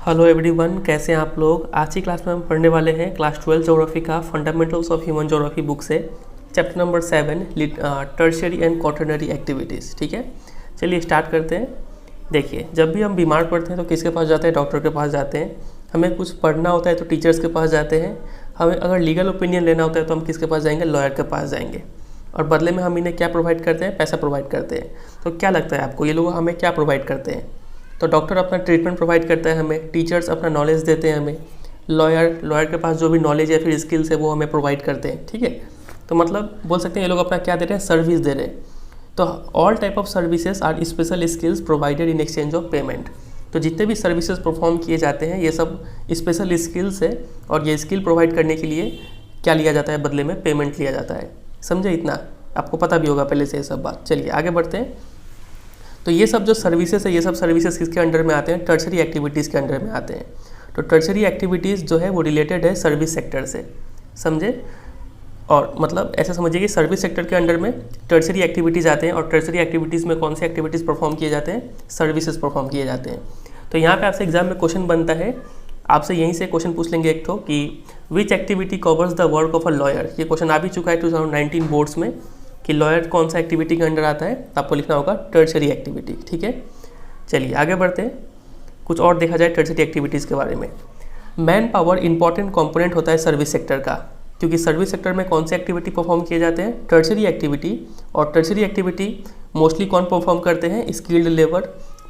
Hello everyone, कैसे हैं आप लोग। आज की क्लास में हम पढ़ने वाले हैं क्लास 12 ज्योग्राफी का fundamentals of human geography book से chapter number 7 tertiary and quaternary activities. ठीक है, चलिए स्टार्ट करते हैं। देखिए, जब भी हम बीमार पड़ते हैं तो किसके पास जाते हैं? डॉक्टर के पास जाते हैं। हमें कुछ पढ़ना होता है तो टीचर्स के पास जाते हैं। हमें अगर लीगल ओपिनियन लेना होता है तो हम किसके पास जाएंगे? लॉयर के पास जाएंगे। और बदले में हम इन्हें क्या प्रोवाइड करते हैं? पैसा प्रोवाइड करते हैं। तो क्या लगता है आपको, ये लोग हमें क्या प्रोवाइड करते हैं? तो डॉक्टर अपना ट्रीटमेंट प्रोवाइड करता है हमें, टीचर्स अपना नॉलेज देते हैं हमें, लॉयर के पास जो भी नॉलेज या फिर स्किल्स है वो हमें प्रोवाइड करते हैं। ठीक है, तो मतलब बोल सकते हैं ये लोग अपना क्या दे रहे हैं? सर्विस दे रहे हैं। तो all type of services are special skills provided in exchange of payment. तो जितने भी सर्विसेज परफॉर्म किए जाते हैं ये सब स्पेशल स्किल्स है, और ये स्किल प्रोवाइड करने के लिए क्या लिया जाता है? बदले में पेमेंट लिया जाता है। समझे? इतना आपको पता भी होगा पहले से ये सब बात। चलिए आगे बढ़ते हैं। तो ये सब जो सर्विसेज है, ये सब सर्विसेज किसके अंडर में आते हैं? टर्शरी एक्टिविटीज़ के अंडर में आते हैं। तो टर्शरी एक्टिविटीज़ जो है वो रिलेटेड है सर्विस सेक्टर से। समझे? और मतलब ऐसा समझिए कि सर्विस सेक्टर के अंडर में टर्शरी एक्टिविटीज़ आते हैं, और टर्शरी एक्टिविटीज़ में कौन सी एक्टिविटीज़ परफॉर्म किए जाते हैं? सर्विसेज परफॉर्म किए जाते हैं। तो यहाँ पे आपसे एग्जाम में क्वेश्चन बनता है, आपसे यहीं से क्वेश्चन पूछ लेंगे एक तो कि which activity covers the work of a lawyer. ये क्वेश्चन आ भी चुका है 2019 बोर्ड्स में कि लॉयर कौन सा एक्टिविटी के अंडर आता है, तो आपको लिखना होगा टर्शरी एक्टिविटी। ठीक है, चलिए आगे बढ़ते हैं। कुछ और देखा जाए टर्शरी एक्टिविटीज़ के बारे में। मैन पावर इंपॉर्टेंट कंपोनेंट होता है सर्विस सेक्टर का, क्योंकि सर्विस सेक्टर में कौन सी एक्टिविटी परफॉर्म किए जाते हैं? Tertiary activity. और टर्शरी एक्टिविटी मोस्टली कौन परफॉर्म करते हैं? Skilled labour,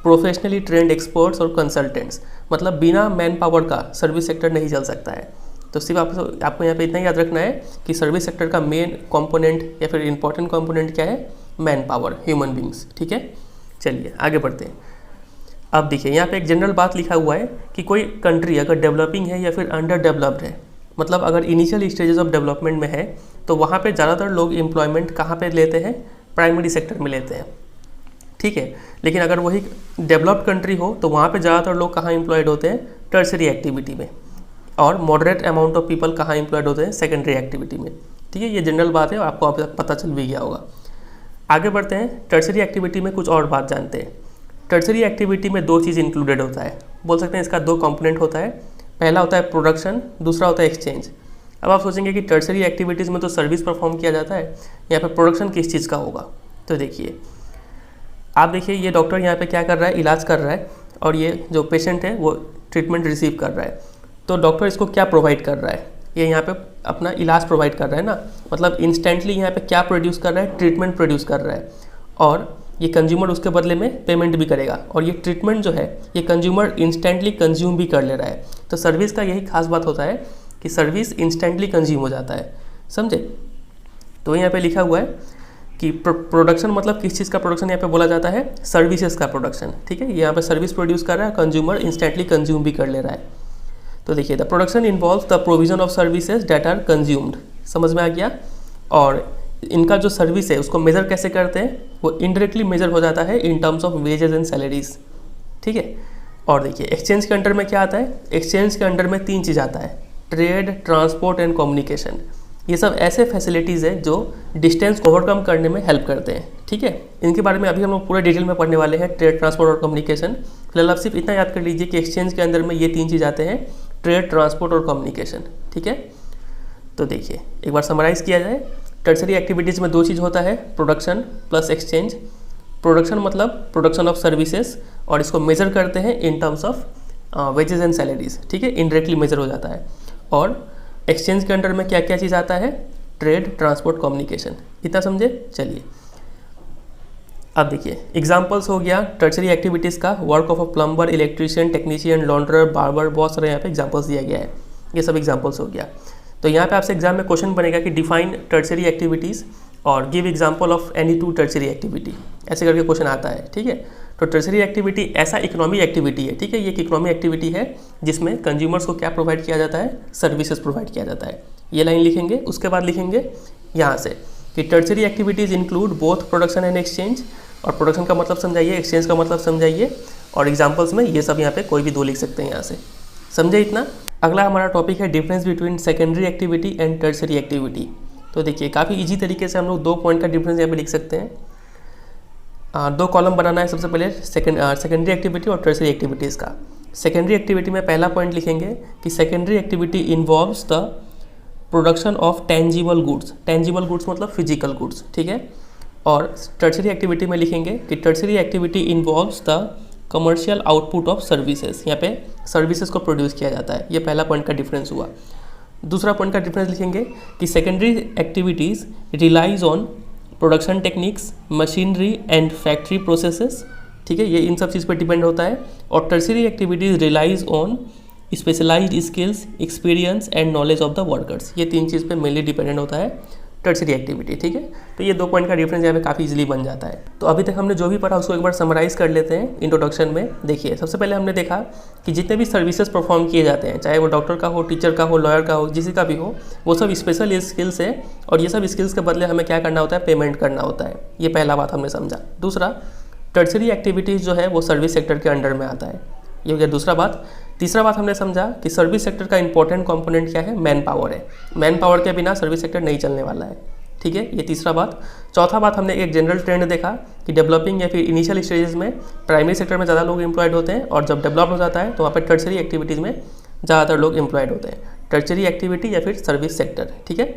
professionally trained experts और कंसल्टेंट्स। मतलब बिना मैन पावर का सर्विस सेक्टर नहीं चल सकता है। तो सिर्फ आपको यहाँ पे इतना याद रखना है कि सर्विस सेक्टर का मेन कंपोनेंट या फिर इंपॉर्टेंट कंपोनेंट क्या है? Man power, human beings. ठीक है, चलिए आगे बढ़ते हैं। अब देखिए यहाँ पे एक जनरल बात लिखा हुआ है कि कोई कंट्री अगर डेवलपिंग है या फिर अंडर डेवलप्ड है, मतलब अगर इनिशियल स्टेजेस ऑफ डेवलपमेंट में है, तो वहाँ पे ज़्यादातर लोग एम्प्लॉयमेंट कहाँ पे लेते हैं? प्राइमरी सेक्टर में लेते हैं। ठीक है, लेकिन अगर वही डेवलप्ड कंट्री हो तो वहाँ पे ज़्यादातर लोग कहाँ एम्प्लॉयड होते हैं? टर्शरी एक्टिविटी में। और मॉडरेट अमाउंट ऑफ पीपल कहाँ एम्प्लॉयड होते हैं? सेकेंडरी एक्टिविटी में। ठीक है, ये जनरल बात है, आपको अभी तक पता चल भी गया होगा। आगे बढ़ते हैं। टर्शरी एक्टिविटी में कुछ और बात जानते हैं। टर्शरी एक्टिविटी में दो चीज़ इंक्लूडेड होता है, बोल सकते हैं इसका दो कंपोनेंट होता है। पहला होता है प्रोडक्शन, दूसरा होता है एक्सचेंज। अब आप सोचेंगे कि टर्शरी एक्टिविटीज़ में तो सर्विस परफॉर्म किया जाता है, यहाँ पर प्रोडक्शन किस चीज़ का होगा? तो देखिए, आप देखिए ये डॉक्टर यहाँ पे क्या कर रहा है? इलाज कर रहा है, और ये जो पेशेंट है वो ट्रीटमेंट रिसीव कर रहा है। तो डॉक्टर इसको क्या प्रोवाइड कर रहा है? ये यहाँ पे अपना इलाज प्रोवाइड कर रहा है ना, मतलब इंस्टेंटली यहाँ पे क्या प्रोड्यूस कर रहा है? ट्रीटमेंट प्रोड्यूस कर रहा है, और ये कंज्यूमर उसके बदले में पेमेंट भी करेगा, और ये ट्रीटमेंट जो है ये कंज्यूमर इंस्टेंटली कंज्यूम भी कर ले रहा है। तो सर्विस का यही खास बात होता है कि सर्विस इंस्टेंटली कंज्यूम हो जाता है। समझे? तो यहाँ पे लिखा हुआ है कि प्रोडक्शन मतलब किस चीज़ का प्रोडक्शन यहाँ पे बोला जाता है? सर्विसेज का प्रोडक्शन। ठीक है, यहाँ पे सर्विस प्रोड्यूस कर रहा है, कंज्यूमर इंस्टेंटली कंज्यूम भी कर ले रहा है। तो देखिए, the production involves the provision of services that are consumed. समझ में आ गया? और इनका जो सर्विस है उसको मेजर कैसे करते हैं? वो इनडायरेक्टली मेजर हो जाता है in terms of wages and salaries. ठीक है, और देखिए एक्सचेंज के अंडर में क्या आता है? एक्सचेंज के अंडर में तीन चीज़ आता है, ट्रेड, ट्रांसपोर्ट एंड कम्युनिकेशन। ये सब ऐसे फैसिलिटीज़ है जो डिस्टेंस ओवरकम करने में हेल्प करते हैं। ठीक है, इनके बारे में अभी हम लोग पूरे डिटेल में पढ़ने वाले हैं, ट्रेड, ट्रांसपोर्ट और कम्युनिकेशन। फिलहाल आप सिर्फ इतना याद कर लीजिए कि एक्सचेंज के अंदर में ये तीन चीज़ आते हैं, ट्रेड, ट्रांसपोर्ट और कम्युनिकेशन। ठीक है, तो देखिए एक बार समराइज़ किया जाए। टर्शरी एक्टिविटीज़ में दो चीज़ होता है, प्रोडक्शन प्लस एक्सचेंज। प्रोडक्शन मतलब प्रोडक्शन ऑफ सर्विसेज, और इसको मेजर करते हैं in terms of wages and salaries. ठीक है, इनडायरेक्टली मेजर हो जाता है। और एक्सचेंज के अंडर में क्या क्या चीज़ आता है? Trade, transport, communication. इतना समझे? चलिए अब देखिए एग्जांपल्स हो गया टर्शरी एक्टिविटीज़ का, work of a plumber, electrician, technician, launderer, barber, बहुत सारे यहाँ पे एग्जांपल्स दिया गया है। ये सब एग्जांपल्स हो गया। तो यहाँ पे आपसे एग्जाम में क्वेश्चन बनेगा कि डिफाइन टर्शरी एक्टिविटीज़ और give example of any two tertiary activity, ऐसे करके क्वेश्चन आता है। ठीक है, तो टर्शरी एक्टिविटी ऐसा इकोनॉमिक एक्टिविटी है। ठीक है, ये एक इकोनॉमिक एक्टिविटी है जिसमें कंज्यूमर्स को क्या प्रोवाइड किया जाता है? सर्विसेज प्रोवाइड किया जाता है। ये लाइन लिखेंगे, उसके बाद लिखेंगे यहाँ से कि tertiary activities include both production and exchange. और प्रोडक्शन का मतलब समझाइए, एक्सचेंज का मतलब समझाइए, और एग्जांपल्स में ये सब यहाँ पे कोई भी दो लिख सकते हैं यहाँ से। समझे इतना? अगला हमारा टॉपिक है difference between secondary activity and tertiary activity. तो देखिए काफ़ी इजी तरीके से हम लोग दो पॉइंट का डिफरेंस यहाँ पे लिख सकते हैं। दो कॉलम बनाना है सबसे पहले, सेकेंडरी एक्टिविटी और टर्शरी एक्टिविटीज़ का। सेकेंडरी एक्टिविटी में पहला पॉइंट लिखेंगे कि secondary activity involves the production of tangible goods. Tangible goods मतलब फिजिकल गुड्स, ठीक है। और टर्शरी एक्टिविटी में लिखेंगे कि tertiary activity involves the commercial output of services. यहाँ पे सर्विसेज को प्रोड्यूस किया जाता है। ये पहला पॉइंट का डिफरेंस हुआ। दूसरा पॉइंट का डिफरेंस लिखेंगे कि secondary activities relies on production techniques, machinery and factory processes, ठीक है, ये इन सब चीज़ पर डिपेंड होता है। और tertiary activities relies on specialised skills, experience and knowledge of the workers. ये तीन चीज़ पे मेनली डिपेंडेंट होता है टर्शरी एक्टिविटी, ठीक है। तो ये 2 पॉइंट का डिफरेंस यहाँ पे काफ़ी इजीली बन जाता है। तो अभी तक हमने जो भी पढ़ा उसको एक बार समराइज़ कर लेते हैं इंट्रोडक्शन में। देखिए, सबसे पहले हमने देखा कि जितने भी सर्विसेज परफॉर्म किए जाते हैं, चाहे वो डॉक्टर का हो, टीचर का हो, लॉयर का हो, जिसी का भी हो, वो सब स्पेशल स्किल्स है और ये सब स्किल्स के बदले हमें क्या करना होता है, पेमेंट करना होता है। ये पहला बात हमने समझा। दूसरा, टर्शरी एक्टिविटीज़ जो है वो सर्विस सेक्टर के अंडर में आता है। ये हो गया दूसरा बात। तीसरा बात हमने समझा कि सर्विस सेक्टर का इंपॉर्टेंट कंपोनेंट क्या है, मैन पावर है। मैन पावर के बिना सर्विस सेक्टर नहीं चलने वाला है, ठीक है। ये तीसरा बात। चौथा बात, हमने एक जनरल ट्रेंड देखा कि डेवलपिंग या फिर इनिशियल स्टेजेस में प्राइमरी सेक्टर में ज़्यादा लोग एम्प्लॉयड होते हैं और जब डेवलप हो जाता है तो वहाँ पर टर्शरी एक्टिविटीज़ में ज़्यादातर लोग एम्प्लॉयड होते हैं, टर्शरी एक्टिविटी या फिर सर्विस सेक्टर, ठीक है।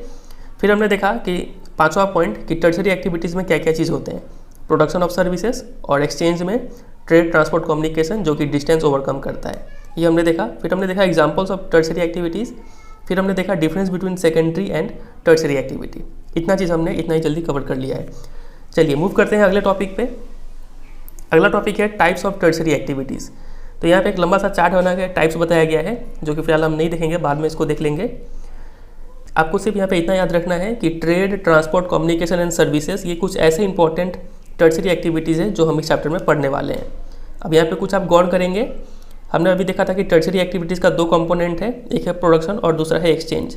फिर हमने देखा कि पाँचवा पॉइंट कि टर्शरी एक्टिविटीज़ में क्या क्या चीज़ होते हैं, प्रोडक्शन ऑफ सर्विसेज और एक्सचेंज में ट्रेड, ट्रांसपोर्ट, कम्युनिकेशन, जो कि डिस्टेंस ओवरकम करता है, ये हमने देखा। फिर हमने देखा एग्जांपल्स ऑफ टर्शरी एक्टिविटीज़। फिर हमने देखा difference between secondary and tertiary activity. इतना चीज़ हमने इतना ही जल्दी कवर कर लिया है। चलिए मूव करते हैं अगले टॉपिक पे। अगला टॉपिक है टाइप्स ऑफ टर्शरी एक्टिविटीज़। तो यहाँ पे एक लंबा सा चार्ट बना गया, टाइप्स बताया गया है, जो कि फिलहाल हम नहीं देखेंगे, बाद में इसको देख लेंगे। आपको सिर्फ यहाँ पे इतना याद रखना है कि trade, transport, communication and services, ये कुछ ऐसे इंपॉर्टेंट टर्शरी एक्टिविटीज़ है जो हम इस चैप्टर में पढ़ने वाले हैं। अब यहाँ पे कुछ आप गौर करेंगे। हमने अभी देखा था कि टर्शरी एक्टिविटीज़ का 2 कंपोनेंट है, एक है प्रोडक्शन और दूसरा है एक्सचेंज।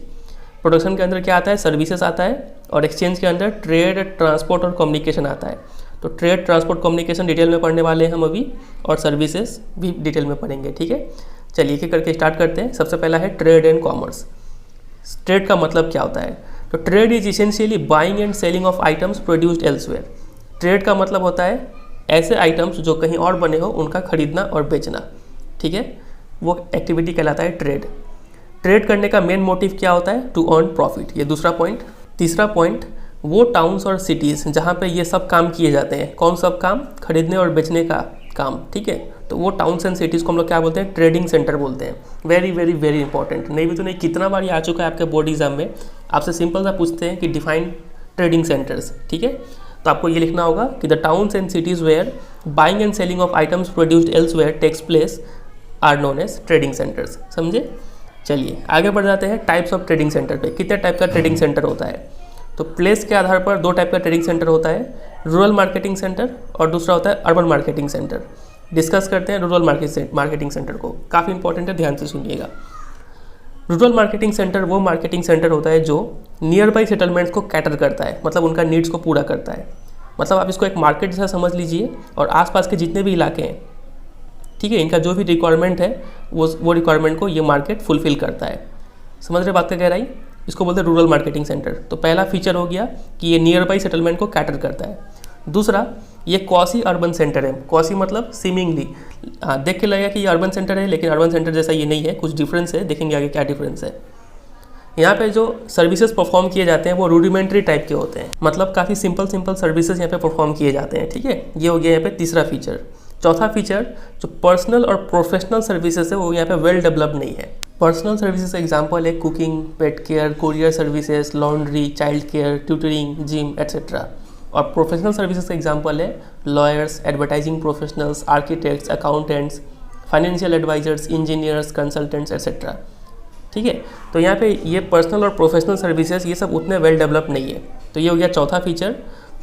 प्रोडक्शन के अंदर क्या आता है, सर्विसेज आता है, और एक्सचेंज के अंदर ट्रेड, ट्रांसपोर्ट और कम्युनिकेशन आता है। तो ट्रेड, ट्रांसपोर्ट, कम्युनिकेशन डिटेल में पढ़ने वाले हैं हम अभी, और सर्विसेज भी डिटेल में पढ़ेंगे, ठीक है। चलिए एक करके स्टार्ट करते हैं। सबसे पहला है ट्रेड एंड कॉमर्स। ट्रेड का मतलब क्या होता है, तो trade is essentially buying and selling of items produced elsewhere. Trade का मतलब होता है ऐसे आइटम्स जो कहीं और बने हो उनका खरीदना और बेचना, ठीक है, वो एक्टिविटी कहलाता है ट्रेड। ट्रेड करने का मेन मोटिव क्या होता है, टू अर्न प्रॉफिट, ये दूसरा पॉइंट। तीसरा पॉइंट, वो टाउन्स और सिटीज़ जहाँ पे ये सब काम किए जाते हैं, कौन सब काम, खरीदने और बेचने का काम, ठीक है। तो वो टाउन्स एंड सिटीज़ को हम लोग क्या बोलते हैं, ट्रेडिंग सेंटर बोलते हैं। वेरी वेरी वेरी इंपॉर्टेंट, नहीं भी तो नहीं, कितना बार ये आ चुका है आपके बोर्ड एग्जाम में। आपसे सिंपल सा पूछते हैं कि डिफाइन ट्रेडिंग सेंटर्स, ठीक है। तो आपको ये लिखना होगा कि the towns and cities where buying and selling of items produced elsewhere takes place are known as trading centres, समझे। चलिए आगे बढ़ जाते हैं टाइप्स ऑफ ट्रेडिंग सेंटर पे। कितने टाइप का ट्रेडिंग सेंटर होता है, तो प्लेस के आधार पर 2 टाइप का ट्रेडिंग सेंटर होता है, रूरल मार्केटिंग सेंटर और दूसरा होता है अर्बन मार्केटिंग सेंटर। डिस्कस करते हैं रूरल मार्केटिंग सेंटर को, काफ़ी इंपॉर्टेंट है, ध्यान से सुनिएगा। रूरल मार्केटिंग सेंटर वो मार्केटिंग सेंटर होता है जो नियर बाई सेटलमेंट्स को कैटर करता है, मतलब उनका नीड्स को पूरा करता है। मतलब आप इसको एक मार्केट जैसा समझ लीजिए, और आसपास के जितने भी इलाके हैं, ठीक है, इनका जो भी रिक्वायरमेंट है वो रिक्वायरमेंट को ये मार्केट फुलफिल करता है। समझ रहे बात का गहराई, इसको बोलते हैं रूरल मार्केटिंग सेंटर। तो पहला फीचर हो गया कि ये नियर बाई सेटलमेंट को कैटर करता है। दूसरा, ये क्वासी अर्बन सेंटर है। क्वासी मतलब सीमिंगली, देख के लगेगा कि ये अर्बन सेंटर है, लेकिन अर्बन सेंटर जैसा ये नहीं है, कुछ डिफरेंस है, देखेंगे आगे क्या डिफरेंस है। यहाँ पे जो सर्विसेज परफॉर्म किए जाते हैं वो रूडिमेंट्री टाइप के होते हैं, मतलब काफ़ी सिंपल सर्विसेज यहाँ पे परफॉर्म किए जाते हैं, ठीक है। ये हो गया यहाँ पे तीसरा फीचर। चौथा फीचर, जो पर्सनल और प्रोफेशनल सर्विसेज है वो यहाँ पे वेल डेवलप नहीं है। पर्सनल सर्विसेज का एग्जांपल है cooking, pet care, courier services, laundry, child care, tutoring, gym etcetera. और प्रोफेशनल सर्विसेज का एग्जांपल है lawyers, advertising professionals, architects, accountants, financial advisers, engineers, consultants etcetera, ठीक है। तो यहाँ पे ये पर्सनल और प्रोफेशनल सर्विसेज ये सब उतने वेल डेवलप नहीं है। तो ये हो गया चौथा फीचर।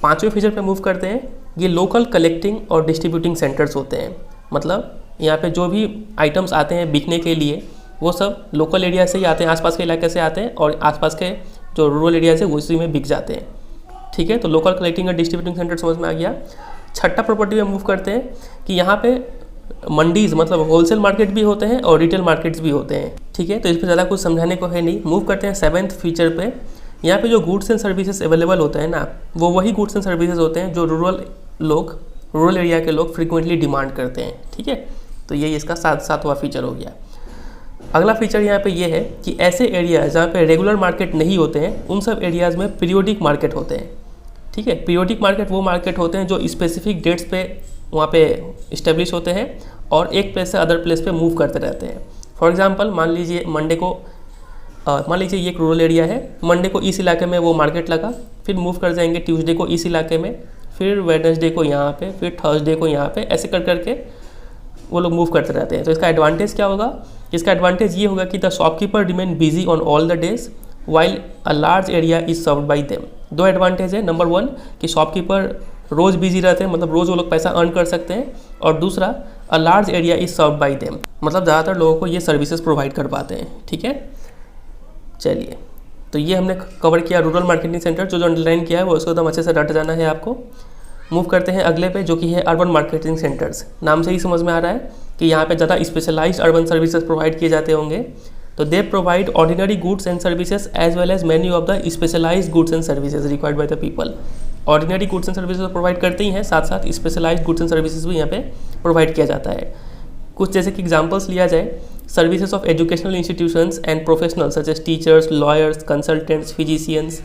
पाँचवें फीचर पे मूव करते हैं। ये लोकल कलेक्टिंग और डिस्ट्रीब्यूटिंग सेंटर्स होते हैं, मतलब यहाँ पे जो भी आइटम्स आते हैं बिकने के लिए वो सब लोकल एरिया से ही आते हैं, आसपास के इलाके से आते हैं, और आसपास के जो रूरल एरिया से उसी में बिक जाते हैं, ठीक है। तो लोकल कलेक्टिंग और डिस्ट्रीब्यूटिंग सेंटर समझ में आ गया। छठा प्रॉपर्टी में मूव करते हैं कि यहाँ पे मंडीज़ मतलब होलसेल मार्केट भी होते हैं और रिटेल मार्केट्स भी होते हैं, ठीक है। तो इस पर ज़्यादा कुछ समझाने को है नहीं। मूव करते हैं 7th फीचर पे। यहाँ पे जो गुड्स एंड सर्विसेज अवेलेबल होते हैं ना, वो वही गुड्स एंड सर्विसेज होते हैं जो रूरल एरिया के लोग फ्रीक्वेंटली डिमांड करते हैं, ठीक है। तो यही इसका सातवां फीचर हो गया। अगला फीचर यहाँ पे ये है कि ऐसे एरियाज जहाँ पे रेगुलर मार्केट नहीं होते हैं उन सब एरियाज़ में पीरियोडिक मार्केट होते हैं। ठीक है, पीरियोडिक मार्केट वो मार्केट होते हैं जो स्पेसिफिक डेट्स पे वहाँ पे इस्टेब्लिश होते हैं और एक प्लेस से अदर प्लेस पे मूव करते रहते हैं। फॉर एग्जांपल मान लीजिए मंडे को मान लीजिए ये एक रूरल एरिया है, मंडे को इस इलाके में वो मार्केट लगा, फिर मूव कर जाएंगे ट्यूसडे को इस इलाके में, फिर वेडनेसडे को यहाँ पे, फिर थर्सडे को यहाँ पे, ऐसे कर करके वो लोग मूव करते रहते हैं। तो इसका एडवांटेज क्या होगा? इसका एडवांटेज ये होगा कि the shopkeeper remain busy on all the days while a large area is served by them. दो एडवांटेज है, नंबर वन कि शॉपकीपर रोज़ बिजी रहते हैं, मतलब रोज़ वो लोग पैसा अर्न कर सकते हैं, और दूसरा a large area is served by them, मतलब ज़्यादातर लोगों को ये सर्विसेज प्रोवाइड कर पाते हैं। ठीक है, चलिए तो ये हमने कवर किया रूरल मार्केटिंग सेंटर। जो अंडरलाइन किया है वो उसको एकदम अच्छे से रट जाना है आपको। मूव करते हैं अगले पे जो कि है अर्बन मार्केटिंग सेंटर्स। नाम से ही समझ में आ रहा है कि यहाँ पे ज़्यादा स्पेशलाइज्ड अर्बन सर्विसेज प्रोवाइड किए जाते होंगे। तो they provide ordinary goods and services as well as many of the specialised goods and services required by the people. Ordinary goods and services provide करते ही हैं, साथ साथ स्पेशलाइज्ड गुड्स एंड सर्विसेज भी यहाँ पे प्रोवाइड किया जाता है। कुछ जैसे कि एग्जांपल्स लिया जाए, services of educational institutions and professionals such as teachers, lawyers, consultants, physicians,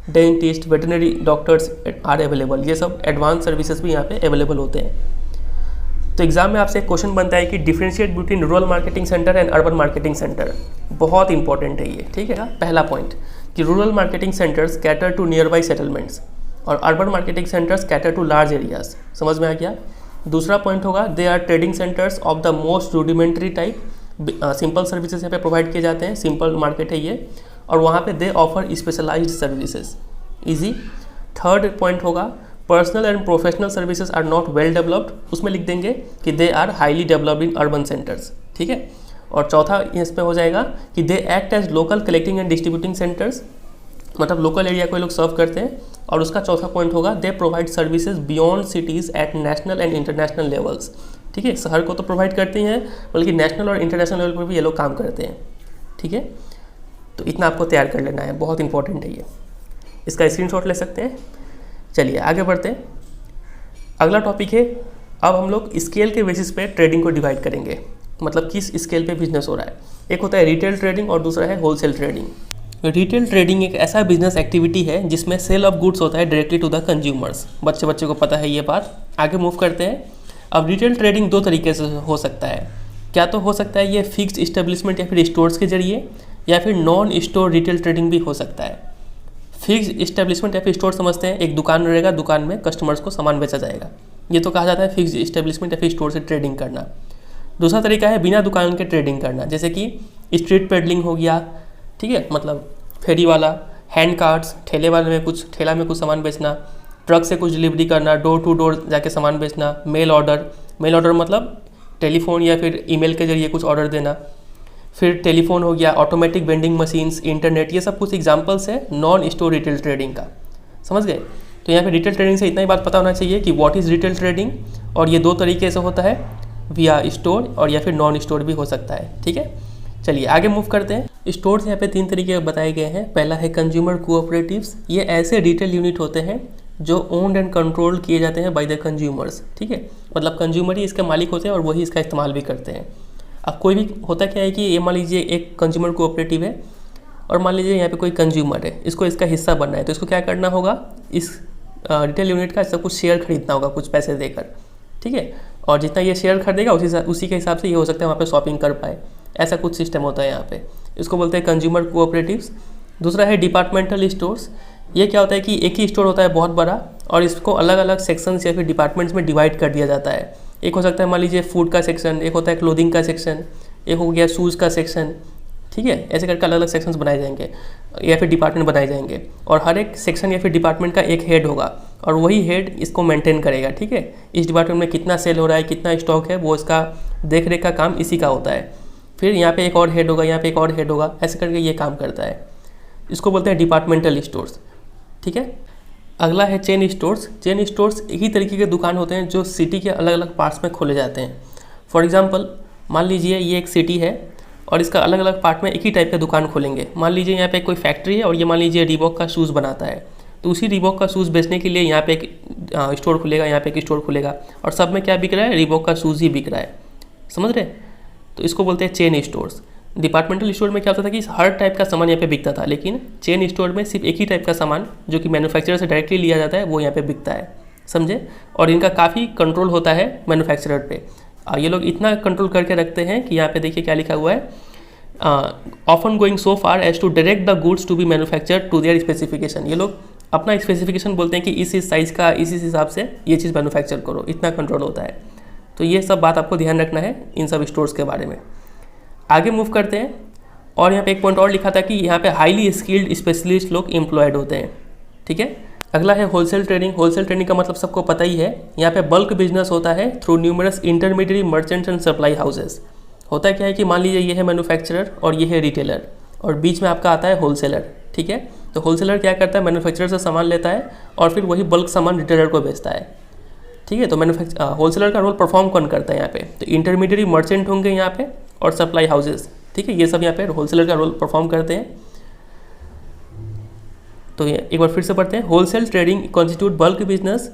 dentist, veterinary doctors are available. ये सब एडवांस सर्विसेज भी यहाँ पे अवेलेबल होते हैं। तो एग्जाम में आपसे एक क्वेश्चन बनता है कि differentiate between rural marketing centre and urban marketing centre. बहुत इंपॉर्टेंट है ये। ठीक है, पहला पॉइंट कि rural marketing centres cater to nearby settlements और urban marketing centres cater to large areas. समझ में आ गया? दूसरा पॉइंट होगा they are trading centres of the most rudimentary type. Simple services यहाँ पे प्रोवाइड किए जाते हैं, सिंपल मार्केट है ये, और वहाँ पे they offer specialised services. Easy. Third point होगा personal and professional services are not well developed, उसमें लिख देंगे कि they are highly developed in urban centres. ठीक है, और चौथा इस पे हो जाएगा कि they act as local collecting and distributing centres, मतलब लोकल एरिया को लोग सर्व करते हैं। और उसका चौथा पॉइंट होगा they provide services beyond cities at national and international levels. ठीक है, शहर को तो प्रोवाइड करते हैं बल्कि नेशनल और इंटरनेशनल लेवल पर भी ये लोग काम करते हैं। ठीक है, तो इतना आपको तैयार कर लेना है, बहुत इंपॉर्टेंट है ये, इसका स्क्रीनशॉट ले सकते हैं। चलिए आगे बढ़ते हैं। अगला टॉपिक है, अब हम लोग स्केल के बेसिस पे ट्रेडिंग को डिवाइड करेंगे, मतलब किस स्केल पे बिजनेस हो रहा है। एक होता है रिटेल ट्रेडिंग और दूसरा है होलसेल ट्रेडिंग। रिटेल ट्रेडिंग एक ऐसा बिजनेस एक्टिविटी है जिसमें सेल ऑफ गुड्स होता है डायरेक्टली टू द कंज्यूमर्स। बच्चे को पता है ये बात। आगे मूव करते हैं। अब रिटेल ट्रेडिंग दो तरीके से हो सकता है। क्या तो हो सकता है ये फिक्स्ड इस्टेब्लिशमेंट या फिर स्टोर्स के जरिए, या फिर नॉन स्टोर रिटेल ट्रेडिंग भी हो सकता है। फिक्स इस्टेब्लिशमेंट या फिर स्टोर समझते हैं, एक दुकान रहेगा, दुकान में कस्टमर्स को सामान बेचा जाएगा, ये तो कहा जाता है फिक्स इस्टेब्लिशमेंट या फिर स्टोर से ट्रेडिंग करना। दूसरा तरीका है बिना दुकान के ट्रेडिंग करना, जैसे कि स्ट्रीट पेडलिंग हो गया। ठीक है, मतलब फेरी वाला, हैंड कार्ट्स, ठेले वाले में कुछ ठेला में कुछ सामान बेचना, ट्रक से कुछ डिलीवरी करना, डोर टू डोर जाके सामान बेचना, मेल ऑर्डर मतलब टेलीफोन या फिर ईमेल के जरिए कुछ ऑर्डर देना, फिर टेलीफोन हो गया, ऑटोमेटिक वेंडिंग मशीन्स, इंटरनेट, ये सब कुछ एग्जांपल्स है नॉन स्टोर रिटेल ट्रेडिंग का। समझ गए? तो यहाँ पे रिटेल ट्रेडिंग से इतना ही बात पता होना चाहिए कि व्हाट इज़ रिटेल ट्रेडिंग, और ये दो तरीके से होता है, विया स्टोर और या फिर नॉन स्टोर भी हो सकता है। ठीक है, चलिए आगे मूव करते हैं। स्टोर्स यहाँ पे तीन तरीके बताए गए हैं। पहला है कंज्यूमर कोऑपरेटिव्स। ये ऐसे रिटेल यूनिट होते हैं जो ओन्ड एंड कंट्रोल किए जाते हैं बाय द कंज्यूमर्स। ठीक है, मतलब कंज्यूमर ही इसके मालिक होते हैं और वही इसका इस्तेमाल भी करते हैं। अब कोई भी होता क्या है कि ये मान लीजिए एक कंज्यूमर कोऑपरेटिव है और मान लीजिए यहाँ पे कोई कंज्यूमर है, इसको इसका हिस्सा बनना है, तो इसको क्या करना होगा, इस रिटेल यूनिट का सब कुछ शेयर खरीदना होगा कुछ पैसे देकर। ठीक है, और जितना ये शेयर खरीदेगा उसी के हिसाब से ये हो सकता है वहाँ पे शॉपिंग कर पाए। ऐसा कुछ सिस्टम होता है यहाँ पे, इसको बोलते हैं कंज्यूमर कोऑपरेटिव्स। दूसरा है डिपार्टमेंटल स्टोर्स। ये क्या होता है कि एक ही स्टोर होता है बहुत बड़ा और इसको अलग अलग सेक्शंस या फिर डिपार्टमेंट्स में डिवाइड कर दिया जाता है। एक हो सकता है मान लीजिए फूड का सेक्शन, एक होता है क्लोथिंग का सेक्शन, एक हो गया शूज़ का सेक्शन। ठीक है, ऐसे करके अलग अलग सेक्शंस बनाए जाएंगे या फिर डिपार्टमेंट बनाए जाएंगे, और हर एक सेक्शन या फिर डिपार्टमेंट का एक हेड होगा और वही हेड इसको मेंटेन करेगा। ठीक है, इस डिपार्टमेंट में कितना सेल हो रहा है, कितना स्टॉक है, वो इसका देख रेख का काम इसी का होता है। फिर यहाँ पे एक और हेड होगा, यहाँ पे एक और हेड होगा, ऐसे करके ये काम करता है। इसको बोलते हैं डिपार्टमेंटल स्टोर्स। ठीक है, अगला है चेन स्टोर्स। चेन स्टोर्स एक ही तरीके के दुकान होते हैं जो सिटी के अलग अलग पार्ट्स में खोले जाते हैं। फॉर एग्जांपल मान लीजिए ये एक सिटी है और इसका अलग अलग पार्ट में एक ही टाइप का दुकान खोलेंगे। मान लीजिए यहाँ पे कोई फैक्ट्री है और ये मान लीजिए रीबॉक का शूज़ बनाता है, तो उसी रीबॉक का शूज़ बेचने के लिए यहाँ पे एक स्टोर खुलेगा, यहाँ पे एक स्टोर खुलेगा और सब में क्या बिक रहा है, रीबॉक का शूज़ ही बिक रहा है। समझ रहे? तो इसको बोलते हैं चेन स्टोर्स। डिपार्टमेंटल स्टोर में क्या होता था कि हर टाइप का सामान यहाँ पे बिकता था, लेकिन चेन स्टोर में सिर्फ एक ही टाइप का सामान जो कि मैन्युफैक्चरर से डायरेक्टली लिया जाता है वो यहाँ पे बिकता है, समझे? और इनका काफ़ी कंट्रोल होता है मैन्युफैक्चरर पे। ये लोग इतना कंट्रोल करके रखते हैं कि यहाँ पे देखिए क्या लिखा हुआ है, often going so far as to direct the goods to be manufactured to their specification. ये लोग अपना स्पेसिफिकेशन बोलते हैं कि इस साइज़ का इस हिसाब से ये चीज़ मैन्युफैक्चर करो, इतना कंट्रोल होता है। तो ये सब बात आपको ध्यान रखना है इन सब स्टोर्स के बारे में। आगे मूव करते हैं, और यहाँ पे एक पॉइंट और लिखा था कि यहाँ पे हाईली स्किल्ड स्पेशलिस्ट लोग एम्प्लॉयड होते हैं, ठीक है। अगला है होलसेल ट्रेडिंग। होलसेल ट्रेडिंग का मतलब सबको पता ही है, यहाँ पे बल्क बिजनेस होता है through numerous intermediate merchants and supply houses. होता क्या है कि मान लीजिए ये है मैन्युफैक्चरर और ये है रिटेलर, और बीच में आपका आता है होलसेलर, ठीक है। तो होलसेलर क्या करता है, मैन्युफैक्चरर से सामान लेता है और फिर वही बल्क सामान रिटेलर को बेचता है, ठीक है। तो होलसेलर का रोल परफॉर्म कौन करता है यहाँ पे, तो इंटरमीडिएट मर्चेंट होंगे यहाँ पे और सप्लाई हाउसेस, ठीक है। ये सब यहाँ पे होलसेलर का रोल परफॉर्म करते हैं। तो एक बार फिर से पढ़ते हैं, wholesale trading constitute bulk business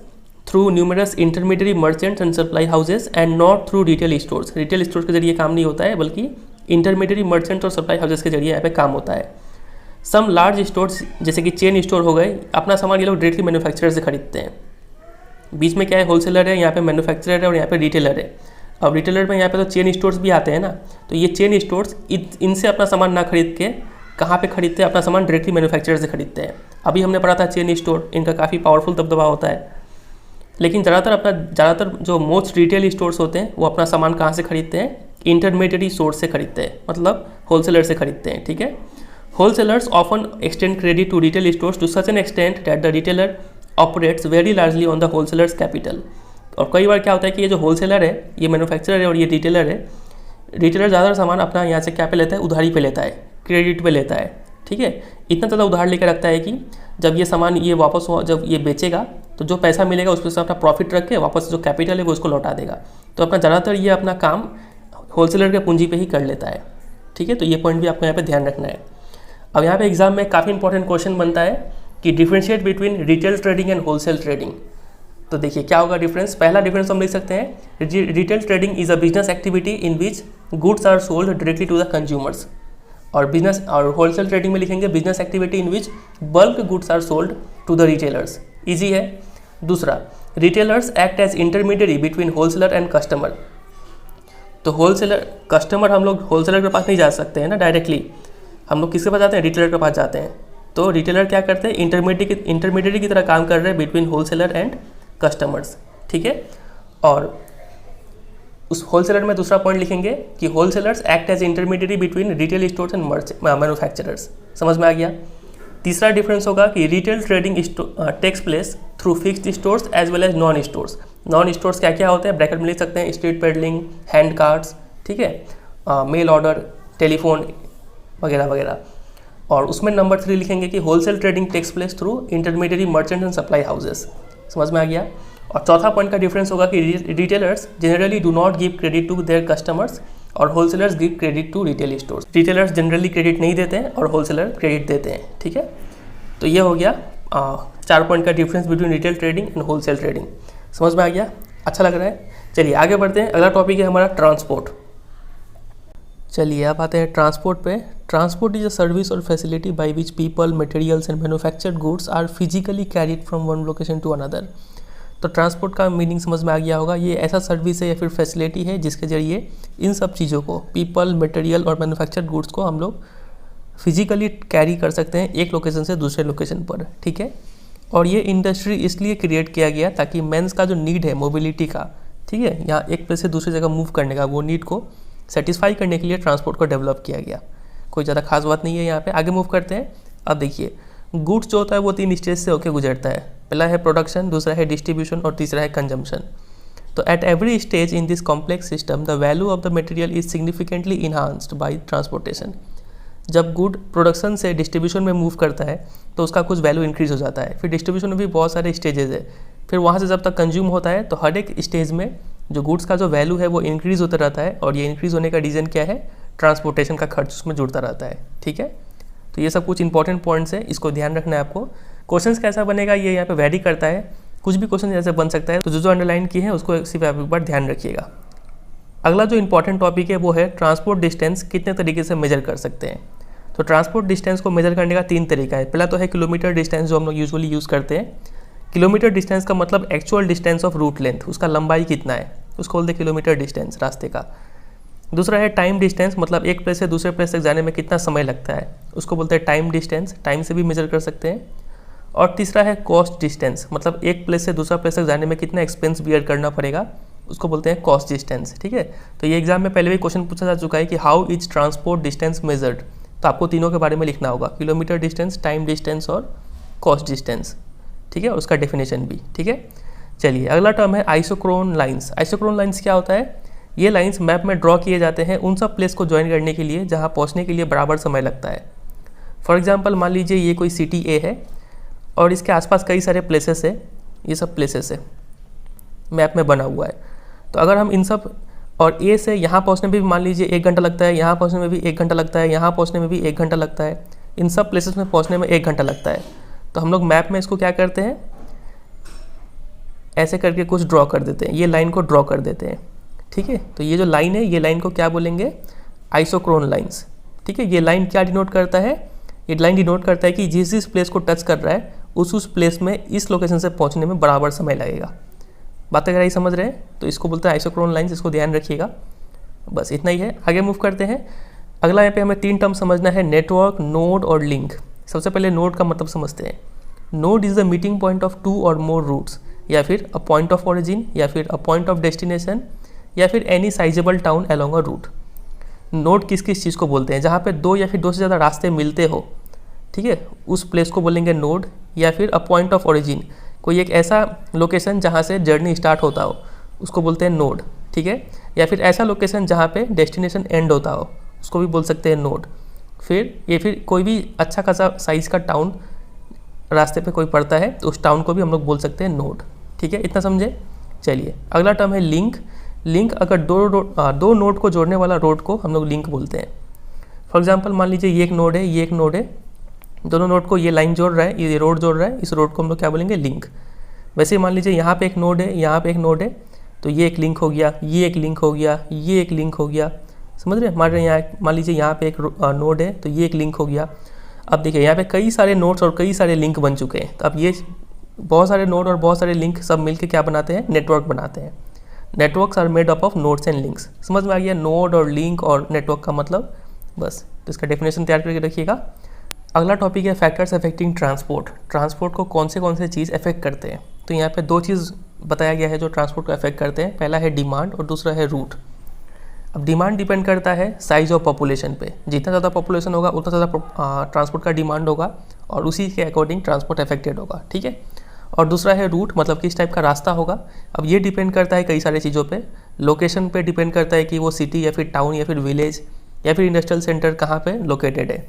through numerous intermediate merchants and supply houses and not through retail stores. Retail stores के जरिए काम नहीं होता है, बल्कि इंटरमीडिएट मर्चेंट और सप्लाई हाउसेस के जरिए यहाँ पे काम होता है। सम लार्ज स्टोर्स जैसे कि चेन स्टोर हो गए, अपना सामान ये लोग डायरेक्टली मैन्युफैक्चरर से खरीदते हैं। बीच में क्या है, होलसेलर है, यहाँ पे मैन्युफैक्चरर है और यहाँ पे रिटेलर है। अब रिटेलर में यहाँ पे तो चेन स्टोर्स भी आते हैं ना, तो ये चेन स्टोर्स इनसे अपना सामान ना खरीद के कहाँ पे खरीदते हैं, अपना सामान डायरेक्टली मैन्युफैक्चरर से खरीदते हैं। अभी हमने पढ़ा था चेन स्टोर, इनका काफ़ी पावरफुल दबदबा होता है, लेकिन ज़्यादातर जो मोस्ट रिटेल स्टोर्स होते हैं वो अपना सामान कहाँ से खरीदते हैं, इंटरमीडिएट सोर्स से खरीदते हैं, मतलब होलसेलर से खरीदते हैं, ठीक है। Wholesalers often extend credit to retail stores to such an extent that the retailer operates very largely on the wholesaler's capital. और कई बार क्या होता है कि ये जो होलसेलर है, ये मैन्युफैक्चरर है और ये रिटेलर है, रिटेलर ज़्यादा सामान अपना यहाँ से क्या पे लेता है, उधारी पे लेता है, क्रेडिट पे लेता है, ठीक है। इतना ज़्यादा उधार लेकर रखता है कि जब ये सामान ये वापस जब ये बेचेगा तो जो पैसा मिलेगा उसमें से अपना प्रॉफिट रख के वापस जो कैपिटल है वो उसको लौटा देगा। तो अपना ज़्यादातर ये अपना काम होलसेलर के पूंजी पे ही कर लेता है, ठीक है। तो ये पॉइंट भी आपको यहाँ पे ध्यान रखना है। अब यहाँ पे एग्जाम में काफ़ी इंपॉर्टेंट क्वेश्चन बनता है कि differentiate between retail trading and wholesale trading. तो देखिए क्या होगा डिफरेंस। पहला डिफरेंस हम लिख सकते हैं, retail trading is a business activity in which goods are sold directly to the consumers. और होलसेल ट्रेडिंग में लिखेंगे business activity in which bulk goods are sold to the retailers. Easy है। दूसरा, retailers act as intermediate between wholesaler and customer. तो customer हम लोग wholesaler के पास नहीं जा सकते हैं ना डायरेक्टली, हम लोग किसके पास जाते हैं, रिटेलर के पास जाते हैं। तो रिटेलर क्या करते हैं, इंटरमीडिएट की तरह काम कर रहे हैं बिटवीन होलसेलर एंड कस्टमर्स, ठीक है। और उस होलसेलर में दूसरा पॉइंट लिखेंगे कि wholesalers act as intermediate between retail stores and manufacturers. समझ में आ गया। तीसरा डिफरेंस होगा कि retail trading takes place through fixed stores as well as non stores. Non stores क्या क्या होते हैं, ब्रैकेट में लिख सकते हैं, स्ट्रीट पेडलिंग, हैंड कार्ड्स, ठीक है, मेल ऑर्डर, टेलीफोन वगैरह वगैरह। और उसमें नंबर 3 लिखेंगे कि wholesale trading takes place through intermediate merchant and supply houses. समझ में आ गया। और चौथा पॉइंट का डिफरेंस होगा कि retailers generally do not give credit to their customers और wholesalers give credit to retail stores. Retailers generally credit नहीं देते हैं और होलसेलर क्रेडिट देते हैं, ठीक है। तो ये हो गया 4 पॉइंट का difference between retail trading and wholesale trading. समझ में आ गया, अच्छा लग रहा है। चलिए आगे बढ़ते हैं। अगला टॉपिक है हमारा ट्रांसपोर्ट। चलिए अब आते हैं ट्रांसपोर्ट पे। ट्रांसपोर्ट इज अ सर्विस और facility by which people, materials and manufactured goods are physically carried from one location to another. तो ट्रांसपोर्ट का मीनिंग समझ में आ गया होगा। ये ऐसा सर्विस है या फिर फैसिलिटी है जिसके जरिए इन सब चीज़ों को, पीपल, मटेरियल और मैन्युफैक्चर्ड गुड्स को हम लोग फिजिकली कैरी कर सकते हैं एक लोकेशन से दूसरे लोकेशन पर, ठीक है। और ये इंडस्ट्री इसलिए क्रिएट किया गया ताकि मेंस का जो नीड है मोबिलिटी का, ठीक है, यहाँ एक प्लेस से दूसरी जगह मूव करने का, वो नीड को सेटिस्फाई करने के लिए ट्रांसपोर्ट को डेवलप किया गया। कोई ज़्यादा खास बात नहीं है यहाँ पे। आगे मूव करते हैं। अब देखिए गुड्स जो होता है वो 3 स्टेज से होकर गुजरता है। पहला है प्रोडक्शन, दूसरा है डिस्ट्रीब्यूशन और तीसरा है कंजम्पशन। तो at every stage in this complex system the value of the material is significantly enhanced by transportation. जब गुड प्रोडक्शन से डिस्ट्रीब्यूशन में मूव करता है तो उसका कुछ वैल्यू इंक्रीज हो जाता है। फिर डिस्ट्रीब्यूशन में भी बहुत सारे स्टेजेस है। फिर वहाँ से जब तक कंज्यूम होता है तो हर एक स्टेज में जो गुड्स का जो वैल्यू है वो इंक्रीज होता रहता है। और ये इंक्रीज होने का रीज़न क्या है, ट्रांसपोर्टेशन का खर्च उसमें जुड़ता रहता है, ठीक है। तो ये सब कुछ इंपॉर्टेंट पॉइंट्स है, इसको ध्यान रखना है आपको। क्वेश्चंस कैसा बनेगा ये यहाँ पे वैरी करता है, कुछ भी क्वेश्चन जैसे बन सकता है। तो जो अंडरलाइन किए हैं उसको सिर्फ आप एक बार ध्यान रखिएगा। अगला जो इंपॉर्टेंट टॉपिक है वो है ट्रांसपोर्ट डिस्टेंस कितने तरीके से मेजर कर सकते हैं। तो ट्रांसपोर्ट डिस्टेंस को मेजर करने का 3 तरीका है। पहला तो है किलोमीटर डिस्टेंस, जो हम लोग यूजुअली यूज़ करते हैं। किलोमीटर डिस्टेंस का मतलब actual distance of route length, उसका लंबाई कितना है, उसको बोलते हैं किलोमीटर डिस्टेंस, रास्ते का। दूसरा है टाइम डिस्टेंस, मतलब एक प्लेस से दूसरे प्लेस तक जाने में कितना समय लगता है, उसको बोलते हैं टाइम डिस्टेंस, टाइम से भी मेजर कर सकते हैं। और तीसरा है कॉस्ट डिस्टेंस, मतलब एक प्लेस से दूसरा प्लेस तक जाने में कितना एक्सपेंस बियर करना पड़ेगा, उसको बोलते हैं कॉस्ट डिस्टेंस। ठीक है, तो ये एग्जाम में पहले भी क्वेश्चन पूछा जा चुका है कि how is transport distance measured, तो आपको तीनों के बारे में लिखना होगा, किलोमीटर डिस्टेंस, टाइम डिस्टेंस और कॉस्ट डिस्टेंस। ठीक है, उसका डेफिनेशन भी। ठीक है, चलिए अगला टर्म है आइसोक्रोन लाइंस। आइसोक्रोन लाइंस क्या होता है? ये लाइंस मैप में ड्रॉ किए जाते हैं उन सब प्लेस को ज्वाइन करने के लिए जहाँ पहुँचने के लिए बराबर समय लगता है। फॉर एग्जाम्पल मान लीजिए ये कोई सिटी ए है और इसके आसपास कई सारे प्लेसेस है, ये सब प्लेसेस है मैप में बना हुआ है। तो अगर हम इन सब, और ए से यहाँ पहुँचने में भी मान लीजिए 1 घंटा लगता है, यहाँ पहुँचने में भी 1 घंटा लगता है, यहाँ पहुँचने में भी 1 घंटा लगता है, इन सब प्लेसेस में पहुँचने में 1 घंटा लगता है। तो हम लोग मैप में इसको क्या करते हैं, ऐसे करके कुछ ड्रॉ कर देते हैं, ये लाइन को ड्रॉ कर देते हैं। ठीक है, तो ये जो लाइन है, ये लाइन को क्या बोलेंगे? आइसोक्रोन लाइंस। ठीक है, ये लाइन क्या डिनोट करता है? ये लाइन डिनोट करता है कि जिस प्लेस को टच कर रहा है उस प्लेस में इस लोकेशन से पहुंचने में बराबर समय लगेगा। बात अगर यही समझ रहे हैं तो इसको बोलते हैं आइसोक्रोन लाइंस, इसको ध्यान रखिएगा। बस इतना ही है, आगे मूव करते हैं। अगला यहाँ पे हमें 3 टर्म समझना है, नेटवर्क, नोड और लिंक। सबसे पहले नोड का मतलब समझते हैं। Node is the meeting point of 2 और मोर रूट्स, या फिर अ पॉइंट ऑफ ओरिजिन, या फिर अ पॉइंट ऑफ डेस्टिनेशन, या फिर any sizeable town along a route. Node किस किस चीज़ को बोलते हैं? जहाँ पे 2 या फिर 2 से ज़्यादा रास्ते मिलते हो, ठीक है, उस प्लेस को बोलेंगे नोड। या फिर अ पॉइंट ऑफ ओरिजिन, कोई एक ऐसा लोकेशन जहाँ से जर्नी स्टार्ट होता हो, उसको बोलते हैं नोड। ठीक है, या फिर ऐसा लोकेशन जहाँ पे डेस्टिनेशन एंड होता हो, उसको भी बोल सकते हैं नोड। फिर कोई भी अच्छा खासा साइज़ का टाउन रास्ते पे कोई पड़ता है तो उस टाउन को भी हम लोग बोल सकते हैं नोड। ठीक है, इतना समझे। चलिए अगला टर्म है लिंक। लिंक, अगर दो नोड को जोड़ने वाला रोड को हम लोग लिंक बोलते हैं। फॉर एग्जांपल मान लीजिए ये एक नोड है, ये एक नोड है, दोनों नोड को ये लाइन जोड़ रहा है, ये रोड जोड़ रहा है, इस रोड को हम लोग क्या बोलेंगे? लिंक। वैसे मान लीजिए यहाँ पे एक नोड है, यहाँ पे एक नोड है, तो ये एक लिंक हो गया, ये एक लिंक हो गया, ये एक लिंक हो गया। समझ रहे हैं? मान लीजिए यहाँ पे एक नोड है तो ये एक लिंक हो गया। अब देखिए यहाँ पे कई सारे नोड्स और कई सारे लिंक बन चुके हैं। तो अब ये बहुत सारे नोड और बहुत सारे लिंक सब मिलके क्या बनाते हैं? नेटवर्क बनाते हैं। Networks are made up of nodes and links. समझ में आ गया नोड और लिंक और नेटवर्क का मतलब? बस, तो इसका डेफिनेशन तैयार करके रखिएगा। अगला टॉपिक है फैक्टर्स अफेक्टिंग ट्रांसपोर्ट। ट्रांसपोर्ट को कौन से चीज़ अफेक्ट करते हैं? तो यहाँ पे 2 चीज़ बताया गया है जो ट्रांसपोर्ट को अफेक्ट करते हैं। पहला है डिमांड और दूसरा है रूट। अब डिमांड डिपेंड करता है साइज ऑफ पॉपुलेशन पे। जितना ज़्यादा पॉपुलेशन होगा उतना ज़्यादा ट्रांसपोर्ट का डिमांड होगा और उसी के अकॉर्डिंग ट्रांसपोर्ट अफेक्टेड होगा। ठीक है, और दूसरा है रूट, मतलब किस टाइप का रास्ता होगा। अब ये डिपेंड करता है कई सारी चीज़ों पे। लोकेशन पे डिपेंड करता है कि वो सिटी या फिर टाउन या फिर विलेज या फिर इंडस्ट्रियल सेंटर कहाँ पे लोकेटेड है।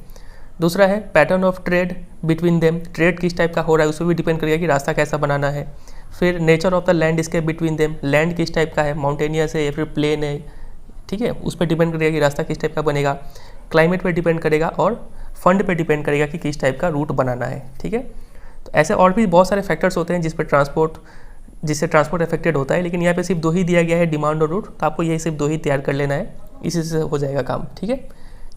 दूसरा है pattern of trade between them. Trade किस टाइप का हो रहा है उस पर भी डिपेंड करेगा कि रास्ता कैसा बनाना है। फिर nature of the landscape between them, land किस टाइप का है, माउंटेनियस है या फिर प्लेन है। ठीक है, उस पर डिपेंड करेगा कि रास्ता किस टाइप का बनेगा। क्लाइमेट पे डिपेंड करेगा और फंड पे डिपेंड करेगा कि किस टाइप का रूट बनाना है। ठीक है, तो ऐसे और भी बहुत सारे फैक्टर्स होते हैं जिससे ट्रांसपोर्ट अफेक्टेड होता है, लेकिन यहाँ पे सिर्फ 2 ही दिया गया है, डिमांड और रूट। तो आपको यही सिर्फ 2 ही तैयार कर लेना है, इसी से हो जाएगा काम। ठीक है,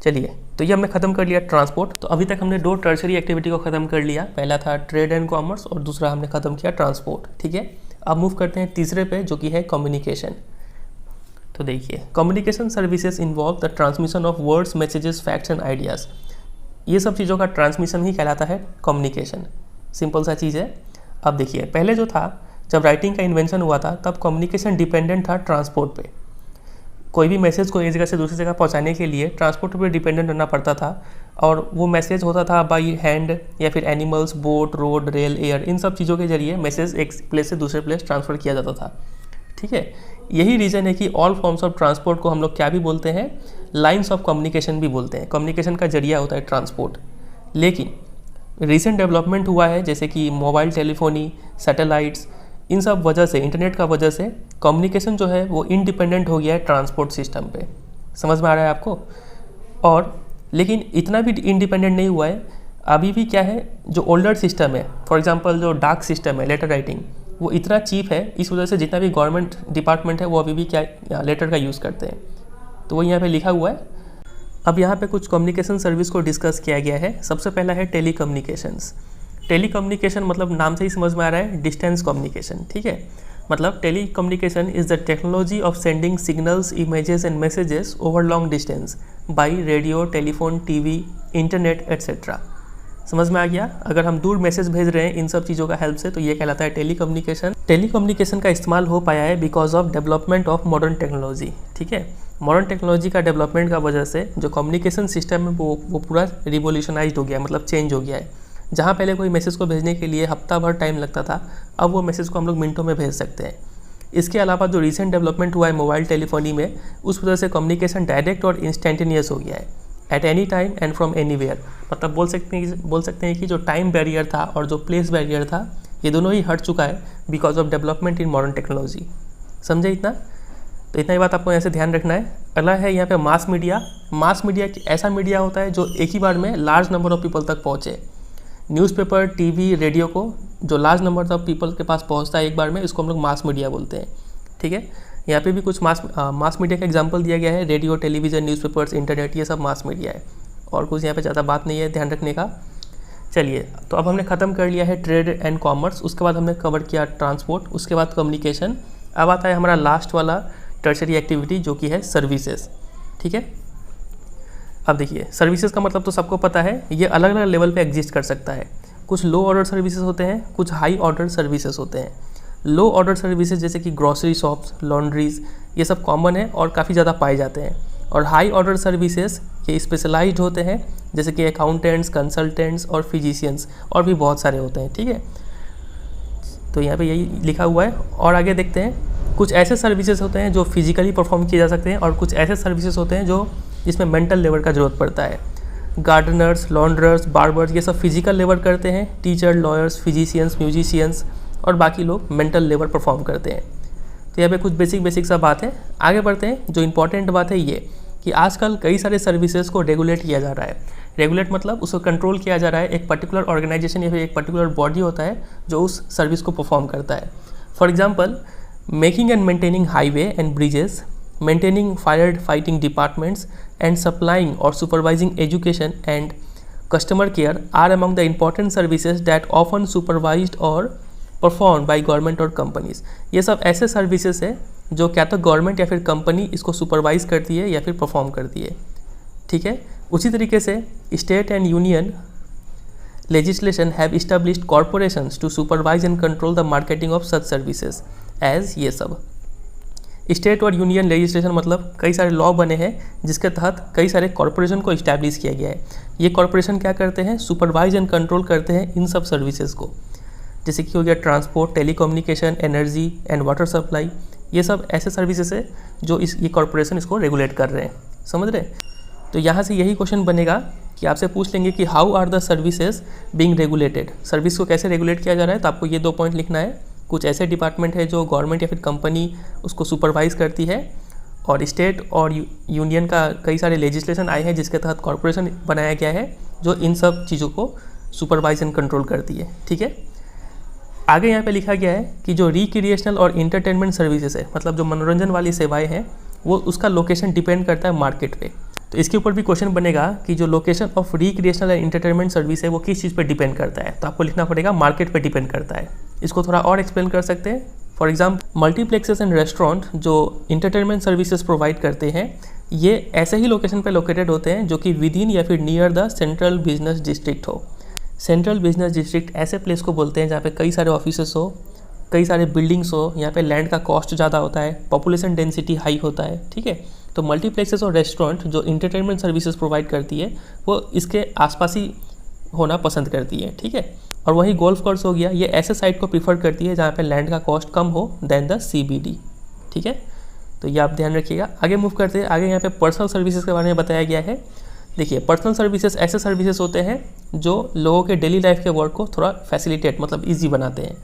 चलिए तो ये हमने खत्म कर लिया ट्रांसपोर्ट। तो अभी तक हमने 2 टर्शरी एक्टिविटी को खत्म कर लिया। पहला था ट्रेड एंड कॉमर्स और दूसरा हमने खत्म किया ट्रांसपोर्ट। ठीक है, अब मूव करते हैं तीसरे पे जो कि है कम्युनिकेशन। तो देखिए, communication services involve the transmission of words, messages, facts and ideas. ये सब चीज़ों का ट्रांसमिशन ही कहलाता है कम्युनिकेशन। सिंपल सा चीज़ है। अब देखिए, पहले जो था, जब राइटिंग का इन्वेंशन हुआ था तब कम्युनिकेशन डिपेंडेंट था ट्रांसपोर्ट पे। कोई भी मैसेज को एक जगह से दूसरी जगह पहुंचाने के लिए ट्रांसपोर्ट पे डिपेंडेंट रहना पड़ता था, और वो मैसेज होता था बाई हैंड या फिर animals, boat, road, rail, air, इन सब चीज़ों के जरिए मैसेज एक प्लेस से दूसरे प्लेस ट्रांसफ़र किया जाता था। ठीक है, यही रीज़न है कि ऑल फॉर्म्स ऑफ ट्रांसपोर्ट को हम लोग क्या भी बोलते हैं? लाइन्स ऑफ कम्युनिकेशन भी बोलते हैं। कम्युनिकेशन का जरिया होता है ट्रांसपोर्ट। लेकिन रिसेंट डेवलपमेंट हुआ है, जैसे कि मोबाइल टेलीफोनी, सैटेलाइट्स, इन सब वजह से, इंटरनेट का वजह से कम्युनिकेशन जो है वो इंडिपेंडेंट हो गया है ट्रांसपोर्ट सिस्टम पे। समझ में आ रहा है आपको? और लेकिन इतना भी इंडिपेंडेंट नहीं हुआ है। अभी भी क्या है, जो ओल्डर सिस्टम है, फॉर एग्जांपल जो डाक सिस्टम है, लेटर राइटिंग, वो इतना चीप है, इस वजह से जितना भी गवर्नमेंट डिपार्टमेंट है वो अभी भी क्या लेटर का यूज़ करते हैं। तो वो यहाँ पे लिखा हुआ है। अब यहाँ पे कुछ कम्युनिकेशन सर्विस को डिस्कस किया गया है। सबसे पहला है टेली कम्युनिकेशंस। टेली कम्युनिकेशन मतलब नाम से ही समझ में आ रहा है डिस्टेंस कम्युनिकेशन, ठीक है। मतलब telecommunication is the technology of sending signals, images and messages over long distance by radio, telephone, TV, internet etcetera. समझ में आ गया। अगर हम दूर मैसेज भेज रहे हैं इन सब चीज़ों का हेल्प से तो ये कहलाता है टेली कम्युनिकेशन। टेली कम्युनिकेशन का इस्तेमाल हो पाया है because of development of modern technology, ठीक है। मॉडर्न टेक्नोलॉजी का डेवलपमेंट का वजह से जो कम्युनिकेशन सिस्टम है वो पूरा रिवोल्यूशनाइज्ड हो गया, मतलब चेंज हो गया है। जहाँ पहले कोई मैसेज को भेजने के लिए हफ्ता भर टाइम लगता था, अब वो मैसेज को हम लोग मिनटों में भेज सकते हैं। इसके अलावा जो रिसेंट डेवलपमेंट हुआ है मोबाइल टेलीफोनी में, उस वजह से कम्युनिकेशन डायरेक्ट और इंस्टेंटेनियस हो गया है, at any time and from anywhere. मतलब बोल सकते हैं कि जो टाइम बैरियर था और जो प्लेस बैरियर था, ये दोनों ही हट चुका है because of development in modern technology. समझे इतना? तो इतना ही बात आपको यहाँ से ध्यान रखना है। अगला है यहाँ पे मास मीडिया। मास मीडिया ऐसा मीडिया होता है जो एक ही बार में लार्ज नंबर ऑफ पीपल तक पहुँचे। न्यूज़पेपर, टीवी, रेडियो को जो लार्ज नंबर ऑफ पीपल के पास पहुँचता है एक बार में, इसको हम लोग मास मीडिया बोलते हैं, ठीक है। यहाँ पे भी कुछ मास मीडिया का एग्जांपल दिया गया है। रेडियो, टेलीविज़न, न्यूज़पेपर्स, इंटरनेट, ये सब मास मीडिया है। और कुछ यहाँ पे ज़्यादा बात नहीं है ध्यान रखने का। चलिए, तो अब हमने ख़त्म कर लिया है ट्रेड एंड कॉमर्स, उसके बाद हमने कवर किया ट्रांसपोर्ट, उसके बाद कम्युनिकेशन। अब आता है हमारा लास्ट वाला टर्शरी एक्टिविटी जो कि है सर्विसेज, ठीक है। अब देखिए, सर्विसेज का मतलब तो सबको पता है, ये अलग अलग लेवल पे एग्जिस्ट कर सकता है। कुछ लो ऑर्डर सर्विसेज होते हैं, कुछ हाई ऑर्डर सर्विसेज होते हैं। लो ऑर्डर सर्विसेज जैसे कि ग्रॉसरी शॉप्स, लॉन्ड्रीज, ये सब कॉमन है और काफ़ी ज़्यादा पाए जाते हैं। और हाई ऑर्डर सर्विसेज ये स्पेशलाइज्ड होते हैं, जैसे कि अकाउंटेंट्स, कंसल्टेंट्स और फिजिशियंस, और भी बहुत सारे होते हैं, ठीक है। तो यहाँ पे यही लिखा हुआ है। और आगे देखते हैं, कुछ ऐसे सर्विसेज होते हैं जो फिजिकली परफॉर्म किए जा सकते हैं, और कुछ ऐसे सर्विसेज होते हैं जो जिसमें मेंटल लेबर का ज़रूरत पड़ता है। गार्डनर्स, लॉन्ड्रर्स, बार्बर्स, ये सब फिजिकल लेबर करते हैं। टीचर, लॉयर्स, फिजिशियंस, म्यूजिशियंस और बाकी लोग मेंटल लेबर परफॉर्म करते हैं। तो यहाँ पे कुछ बेसिक सा बात है। आगे बढ़ते हैं। जो इंपॉर्टेंट बात है ये कि आजकल कई सारे सर्विसेज को रेगुलेट किया जा रहा है। रेगुलेट मतलब उसको कंट्रोल किया जा रहा है। एक पर्टिकुलर ऑर्गेनाइजेशन या फिर एक पर्टिकुलर बॉडी होता है जो उस सर्विस को परफॉर्म करता है। For example, making and maintaining highway and bridges, maintaining fire fighting departments and supplying or supervising education and customer care are among the important services that often supervised or performed by government or companies। ये सब ऐसे services है जो क्या तो government या फिर company इसको सुपरवाइज करती है या फिर परफॉर्म करती है, ठीक है। उसी तरीके से state and union legislation have established corporations to supervise and control the marketing of such services as ये सब। स्टेट और यूनियन लेजिस्लेशन मतलब कई सारे लॉ बने हैं जिसके तहत कई सारे कॉरपोरेशन को इस्टेब्लिश किया गया है। ये कॉरपोरेशन क्या करते हैं? सुपरवाइज एंड कंट्रोल करते हैं इन सब सर्विसेज को, जैसे कि हो गया transport, telecommunication, energy and water supply. ये सब ऐसे सर्विसेज है जो ये कॉरपोरेशन इसको रेगुलेट कर रहे हैं, समझ रहे। तो यहाँ से यही क्वेश्चन बनेगा कि आपसे पूछ लेंगे कि how are the services being regulated. Service को कैसे रेगुलेट किया जा रहा है, तो आपको ये 2 पॉइंट लिखना है। कुछ ऐसे डिपार्टमेंट है जो गवर्नमेंट या फिर कंपनी उसको सुपरवाइज करती है, और स्टेट और यूनियन का कई सारे लेजिस्लेशन आए हैं जिसके तहत कॉरपोरेशन बनाया गया है जो इन सब चीज़ों को सुपरवाइज एंड कंट्रोल करती है, ठीक है। आगे यहाँ पे लिखा गया है कि जो रिक्रिएशनल और इंटरटेनमेंट सर्विसेज है, मतलब जो मनोरंजन वाली सेवाएं हैं, वो उसका लोकेशन डिपेंड करता है मार्केट पे। तो इसके ऊपर भी क्वेश्चन बनेगा कि जो location of recreational and entertainment service है वो किस चीज़ पे डिपेंड करता है, तो आपको लिखना पड़ेगा मार्केट पे डिपेंड करता है। इसको थोड़ा और एक्सप्लेन कर सकते हैं। For example, multiplexes and restaurant जो इंटरटेनमेंट सर्विसेज प्रोवाइड करते हैं, ये ऐसे ही लोकेशन पे लोकेटेड होते हैं जो कि विद इन या फिर near the central business district हो। सेंट्रल बिजनेस डिस्ट्रिक्ट ऐसे प्लेस को बोलते हैं जहाँ पे कई सारे ऑफिसेस हो, कई सारे बिल्डिंग्स हो, यहाँ पे लैंड का कॉस्ट ज़्यादा होता है, पॉपुलेशन डेंसिटी हाई होता है, ठीक है। तो मल्टीप्लेक्सेस और रेस्टोरेंट जो इंटरटेनमेंट सर्विसेज प्रोवाइड करती है वो इसके आसपास ही होना पसंद करती है, ठीक है। और वहीं गोल्फ कोर्स हो गया, ये ऐसे साइट को प्रीफर करती है जहाँ पे लैंड का कॉस्ट कम हो देन द CBD, ठीक है। तो ये आप ध्यान रखिएगा। आगे मूव करते हैं। आगे यहाँ पे पर्सनल सर्विसेज के बारे में बताया गया है। देखिए, पर्सनल सर्विसेज ऐसे सर्विसेज होते हैं जो लोगों के डेली लाइफ के वर्क को थोड़ा फैसिलिटेट मतलब ईजी बनाते हैं।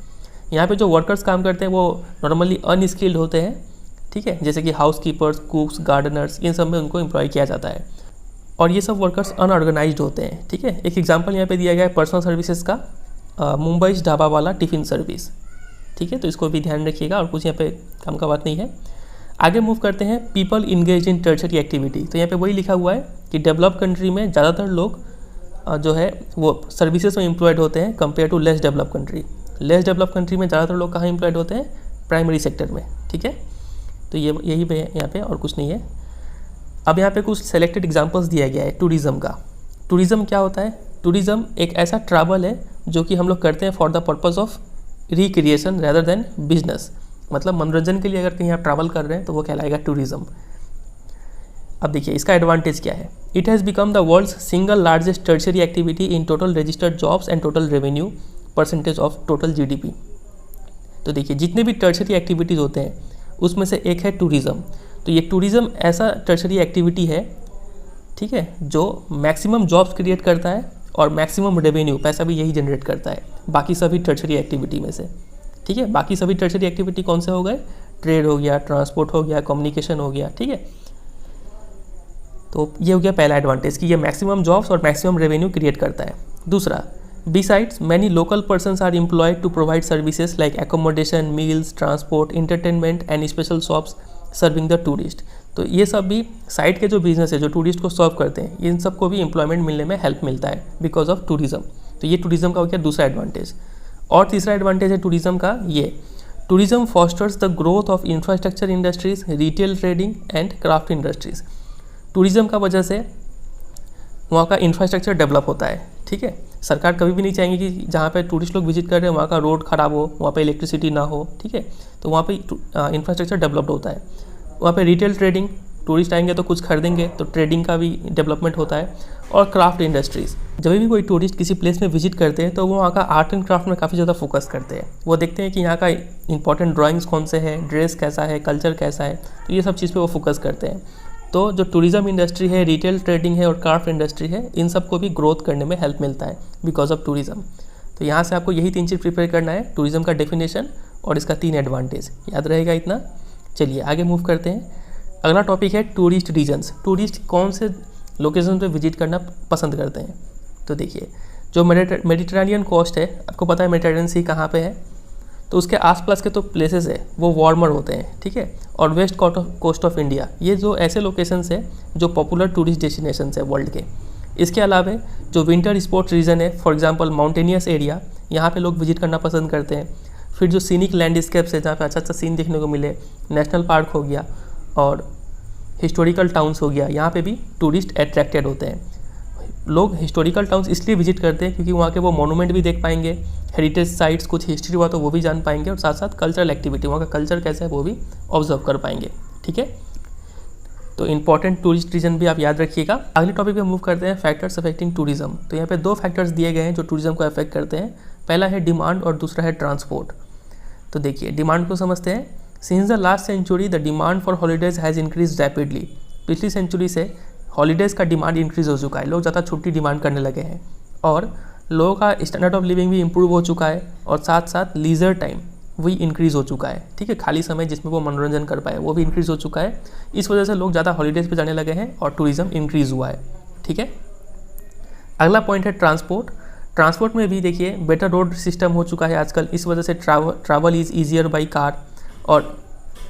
यहाँ पे जो वर्कर्स काम करते हैं वो नॉर्मली अनस्किल्ड होते हैं, ठीक है, जैसे कि हाउसकीपर्स, कुक्स, गार्डनर्स, इन सब में उनको एम्प्लॉय किया जाता है। और ये सब वर्कर्स अनऑर्गेनाइज्ड होते हैं, ठीक है। एक एग्जांपल यहाँ पे दिया गया है पर्सनल सर्विसेज का, मुंबई ढाबा वाला टिफ़िन सर्विस, ठीक है, तो इसको भी ध्यान रखिएगा और कुछ यहाँ पे काम का बात नहीं है। आगे मूव करते हैं, people engage in tertiary activity. तो यहाँ पे वही लिखा हुआ है कि डेवलप कंट्री में ज़्यादातर लोग जो है वो सर्विसेज में एम्प्लॉयड होते हैं compare to less develop country. Less develop country में ज़्यादातर लोग कहाँ एम्प्लॉयड होते हैं? प्राइमरी सेक्टर में, ठीक है। तो ये यही पे यहाँ पे और कुछ नहीं है। अब यहाँ पे कुछ सेलेक्टेड एग्जांपल्स दिया गया है टूरिज़्म का। टूरिज़्म क्या होता है? टूरिज़्म एक ऐसा ट्रैवल है जो कि हम लोग करते हैं for the purpose of recreation rather than business. मतलब मनोरंजन के लिए अगर कहीं आप ट्रैवल कर रहे हैं तो वो कहलाएगा टूरिज़्म। अब देखिए इसका एडवांटेज क्या है। It has become the world's single largest tertiary activity in total registered jobs and total revenue percentage of total GDP. तो देखिए जितने भी टर्शियरी एक्टिविटीज़ होते हैं उसमें से एक है टूरिज़्म। तो ये टूरिज़्म ऐसा टर्शियरी एक्टिविटी है, ठीक है, जो मैक्सिमम जॉब्स क्रिएट करता है और मैक्सिमम रेवेन्यू, पैसा भी यही जनरेट करता है बाकी सभी टर्शियरी एक्टिविटी में से, ठीक है। बाकी सभी टर्शियरी एक्टिविटी कौन से हो गए? ट्रेड हो गया, ट्रांसपोर्ट हो गया, कम्युनिकेशन हो गया, ठीक है। तो ये हो गया पहला एडवांटेज कि ये मैक्सिमम जॉब्स और मैक्सिमम रेवेन्यू क्रिएट करता है। दूसरा, besides many local persons are employed to provide services like accommodation, meals, transport, entertainment and special shops serving the tourist. तो ये सब भी साइड के जो बिजनेस है जो टूरिस्ट को सर्व करते हैं, इन सबको भी एम्प्लॉयमेंट मिलने में हेल्प मिलता है बिकॉज ऑफ टूरिज़्म। तो ये टूरिज़्म का हो गया दूसरा एडवांटेज। और तीसरा एडवांटेज है टूरिज़्म का ये, tourism fosters the growth of infrastructure industries, retail trading and craft industries. Tourism का वजह से वहाँ का इंफ्रास्ट्रक्चर डेवलप होता है, ठीक है। सरकार कभी भी नहीं चाहेंगी कि जहाँ पे टूरिस्ट लोग विजिट कर रहे हैं वहाँ का रोड ख़राब हो, वहाँ पे इलेक्ट्रिसिटी ना हो, ठीक है। तो वहाँ पे इंफ्रास्ट्रक्चर डेवलप्ड होता है। वहाँ पे रिटेल ट्रेडिंग, टूरिस्ट आएंगे तो कुछ खरीदेंगे तो ट्रेडिंग का भी डेवलपमेंट होता है। और क्राफ्ट इंडस्ट्रीज़, जब भी कोई टूरिस्ट किसी प्लेस में विजिट करते हैं तो वो वहाँ का आर्ट एंड क्राफ्ट में काफ़ी ज़्यादा फोकस करते हैं। वो देखते हैं कि यहाँ का इंपॉर्टेंट ड्राइंग्स कौन से हैं, ड्रेस कैसा है, कल्चर कैसा है, तो ये सब चीज़ पे वो फोकस करते हैं। तो जो टूरिज़्म इंडस्ट्री है, रिटेल ट्रेडिंग है और क्राफ्ट इंडस्ट्री है, इन सबको भी ग्रोथ करने में हेल्प मिलता है बिकॉज ऑफ टूरिज़्म। तो यहाँ से आपको यही 3 चीज़ प्रिपेयर करना है, टूरिज़्म का डेफिनेशन और इसका 3 एडवांटेज, याद रहेगा इतना। चलिए आगे मूव करते हैं। अगला टॉपिक है टूरिस्ट रीजन्स। टूरिस्ट कौन से लोकेशन पे विजिट करना पसंद करते हैं? तो देखिए जो मेडिटेरेनियन कोस्ट है, आपको पता है मेडिटेरेनियन सी कहाँ पे है, तो उसके आसपास के तो प्लेसेस है वो वार्मर होते हैं, ठीक है। और वेस्ट कोस्ट ऑफ इंडिया, ये जो ऐसे लोकेशंस है जो पॉपुलर टूरिस्ट डेस्टिनेशंस है वर्ल्ड के। इसके अलावा जो विंटर स्पोर्ट्स रीजन है, फॉर एग्जांपल माउंटेनियस एरिया, यहाँ पे लोग विजिट करना पसंद करते हैं। फिर जो सीनिक लैंडस्केप्स है जहाँ पे अच्छा अच्छा सीन देखने को मिले, नेशनल पार्क हो गया और हिस्टोरिकल टाउन्स हो गया, यहाँ पे भी टूरिस्ट अट्रैक्टेड होते हैं। लोग हिस्टोरिकल टाउन्स इसलिए विजिट करते हैं क्योंकि वहाँ के वो मोनूमेंट भी देख पाएंगे, हेरिटेज साइट्स, कुछ हिस्ट्री हुआ तो वो भी जान पाएंगे और साथ साथ कल्चरल एक्टिविटी, वहाँ का कल्चर कैसा है वो भी ऑब्जर्व कर पाएंगे, ठीक है। तो इंपॉर्टेंट टूरिस्ट रीजन भी आप याद रखिएगा। अगले टॉपिक पे मूव करते हैं, फैक्टर्स अफेक्टिंग टूरिज्म। तो यहाँ पे 2 फैक्टर्स दिए गए हैं जो टूरिज्म को अफेक्ट करते हैं। पहला है डिमांड और दूसरा है ट्रांसपोर्ट। तो देखिए डिमांड को समझते हैं। Since the last century the demand for holidays has increase rapidly. पिछली सेंचुरी से हॉलीडेज़ का डिमांड इंक्रीज़ हो चुका है, लोग ज़्यादा छुट्टी डिमांड करने लगे हैं और लोगों का स्टैंडर्ड ऑफ लिविंग भी इम्प्रूव हो चुका है और साथ साथ लीजर टाइम वही इंक्रीज़ हो चुका है, ठीक है। खाली समय जिसमें वो मनोरंजन कर पाए वो भी इंक्रीज़ हो चुका है। इस वजह से लोग ज़्यादा हॉलीडेज़ पे जाने लगे हैं और टूरिज़्म इंक्रीज़ हुआ है, ठीक है। अगला पॉइंट है ट्रांसपोर्ट। ट्रांसपोर्ट में भी देखिए बेटर रोड सिस्टम हो चुका है आजकल, इस वजह से travel is easier by car. और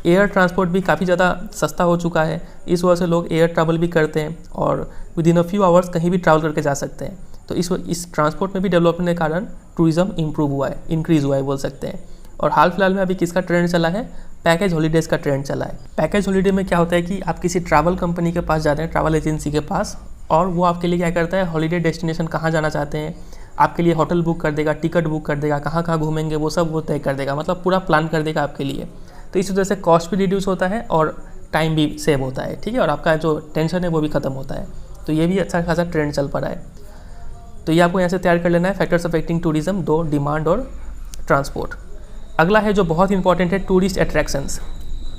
एयर ट्रांसपोर्ट भी काफ़ी ज़्यादा सस्ता हो चुका है, इस वजह से लोग एयर ट्रैवल भी करते हैं और with in a few hours कहीं भी ट्रैवल करके जा सकते हैं। तो इस ट्रांसपोर्ट में भी डेवलपमेंट के कारण टूरिज़्म इंप्रूव हुआ है, इंक्रीज़ हुआ है बोल सकते हैं। और हाल फिलहाल में अभी किसका ट्रेंड चला है? पैकेज हॉलीडेज़ का ट्रेंड चला है। पैकेज हॉलीडे में क्या होता है कि आप किसी ट्रैवल कंपनी के पास जाते हैं, ट्रैवल एजेंसी के पास, और वो आपके लिए क्या करता है, हॉलीडे डेस्टिनेशन कहाँ जाना चाहते हैं, आपके लिए होटल बुक कर देगा, टिकट बुक कर देगा, कहाँ कहाँ घूमेंगे वो सब वो तय कर देगा, मतलब पूरा प्लान कर देगा आपके लिए। तो इस वजह से कॉस्ट भी रिड्यूस होता है और टाइम भी सेव होता है, ठीक है। और आपका जो टेंशन है वो भी खत्म होता है। तो ये भी अच्छा खासा ट्रेंड चल पा रहा है। तो ये आपको यहाँ से तैयार कर लेना है, फैक्टर्स अफेक्टिंग टूरिज्म 2, डिमांड और ट्रांसपोर्ट। अगला है जो बहुत इंपॉर्टेंट है, टूरिस्ट अट्रैक्शंस।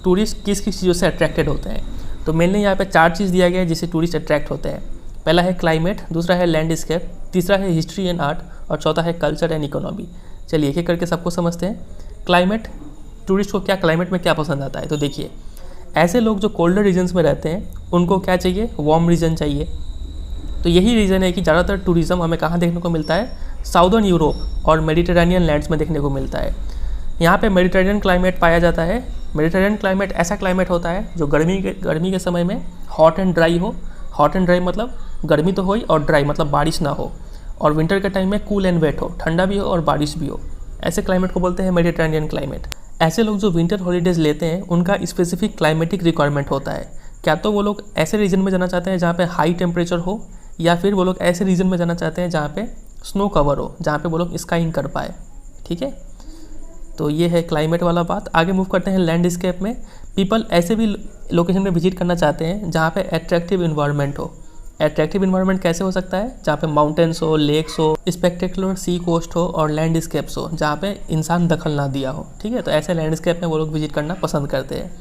टूरिस्ट किस किस चीज़ों से अट्रैक्टेड होते हैं? तो मेनली यहाँ पे 4 चीज़ दिया गया है जिससे टूरिस्ट अट्रैक्ट होते हैं। पहला है क्लाइमेट, दूसरा है लैंडस्केप, तीसरा है हिस्ट्री एंड आर्ट और चौथा है कल्चर एंड इकोनॉमी। चलिए एक एक करके सबको समझते हैं। क्लाइमेट, टूरिस्ट को क्या क्लाइमेट में क्या पसंद आता है? तो देखिए ऐसे लोग जो कोल्डर रीजन्स में रहते हैं उनको क्या चाहिए, वार्म रीजन चाहिए। तो यही रीज़न है कि ज़्यादातर टूरिज़्म हमें कहाँ देखने को मिलता है, साउदर्न यूरोप और मेडिटेरेनियन लैंड्स में देखने को मिलता है। यहाँ पे मेडिटेरियन क्लाइमेट पाया जाता है। मेडिटेरियन क्लाइमेट ऐसा क्लाइमेट होता है जो गर्मी के समय में हॉट एंड ड्राई हो। हॉट एंड ड्राई मतलब गर्मी तो हो ही, और ड्राई मतलब बारिश ना हो, और विंटर के टाइम में कूल एंड वेट हो, ठंडा भी हो और बारिश भी हो। ऐसे क्लाइमेट को बोलते हैं मेडिटेरेनियन क्लाइमेट। ऐसे लोग जो विंटर हॉलीडेज़ लेते हैं उनका स्पेसिफिक क्लाइमेटिक रिक्वायरमेंट होता है। क्या तो वो लोग ऐसे रीजन में जाना चाहते हैं जहाँ पे हाई टेम्परेचर हो, या फिर वो लोग ऐसे रीजन में जाना चाहते हैं जहाँ पे स्नो कवर हो, जहाँ पे वो लोग स्काइंग कर पाए। ठीक है, तो ये है क्लाइमेट वाला बात। आगे मूव करते हैं लैंडस्केप में। पीपल ऐसे भी लोकेशन में विजिट करना चाहते हैं जहाँ पे अट्रैक्टिव इन्वायरमेंट हो। अट्रैक्टिव इन्वायरमेंट कैसे हो सकता है? जहाँ पे माउंटेन्स हो, लेक्स हो, स्पेक्टेकुलर सी कोस्ट हो और लैंडस्केप्स हो जहाँ पे इंसान दखल ना दिया हो। ठीक है, तो ऐसे लैंडस्केप में वो लोग विजिट करना पसंद करते हैं।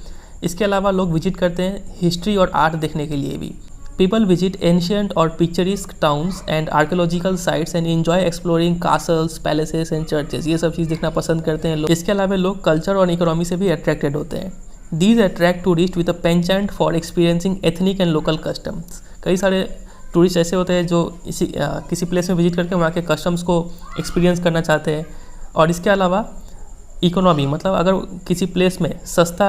इसके अलावा लोग विजिट करते हैं हिस्ट्री और आर्ट देखने के लिए भी। पीपल विजिट एंशियंट और picturesque towns and archaeological sites and enjoy exploring castles, palaces and churches. ये सब चीज़ देखना पसंद करते हैं लोग। इसके अलावा लोग कल्चर और इकोनॉमी से भी अट्रैक्टेड होते हैं। These attract tourist with a penchant for experiencing ethnic and local customs. कई सारे टूरिस्ट ऐसे होते हैं जो किसी प्लेस में विजिट करके वहाँ के कस्टम्स को एक्सपीरियंस करना चाहते हैं। और इसके अलावा इकोनॉमी मतलब अगर किसी प्लेस में सस्ता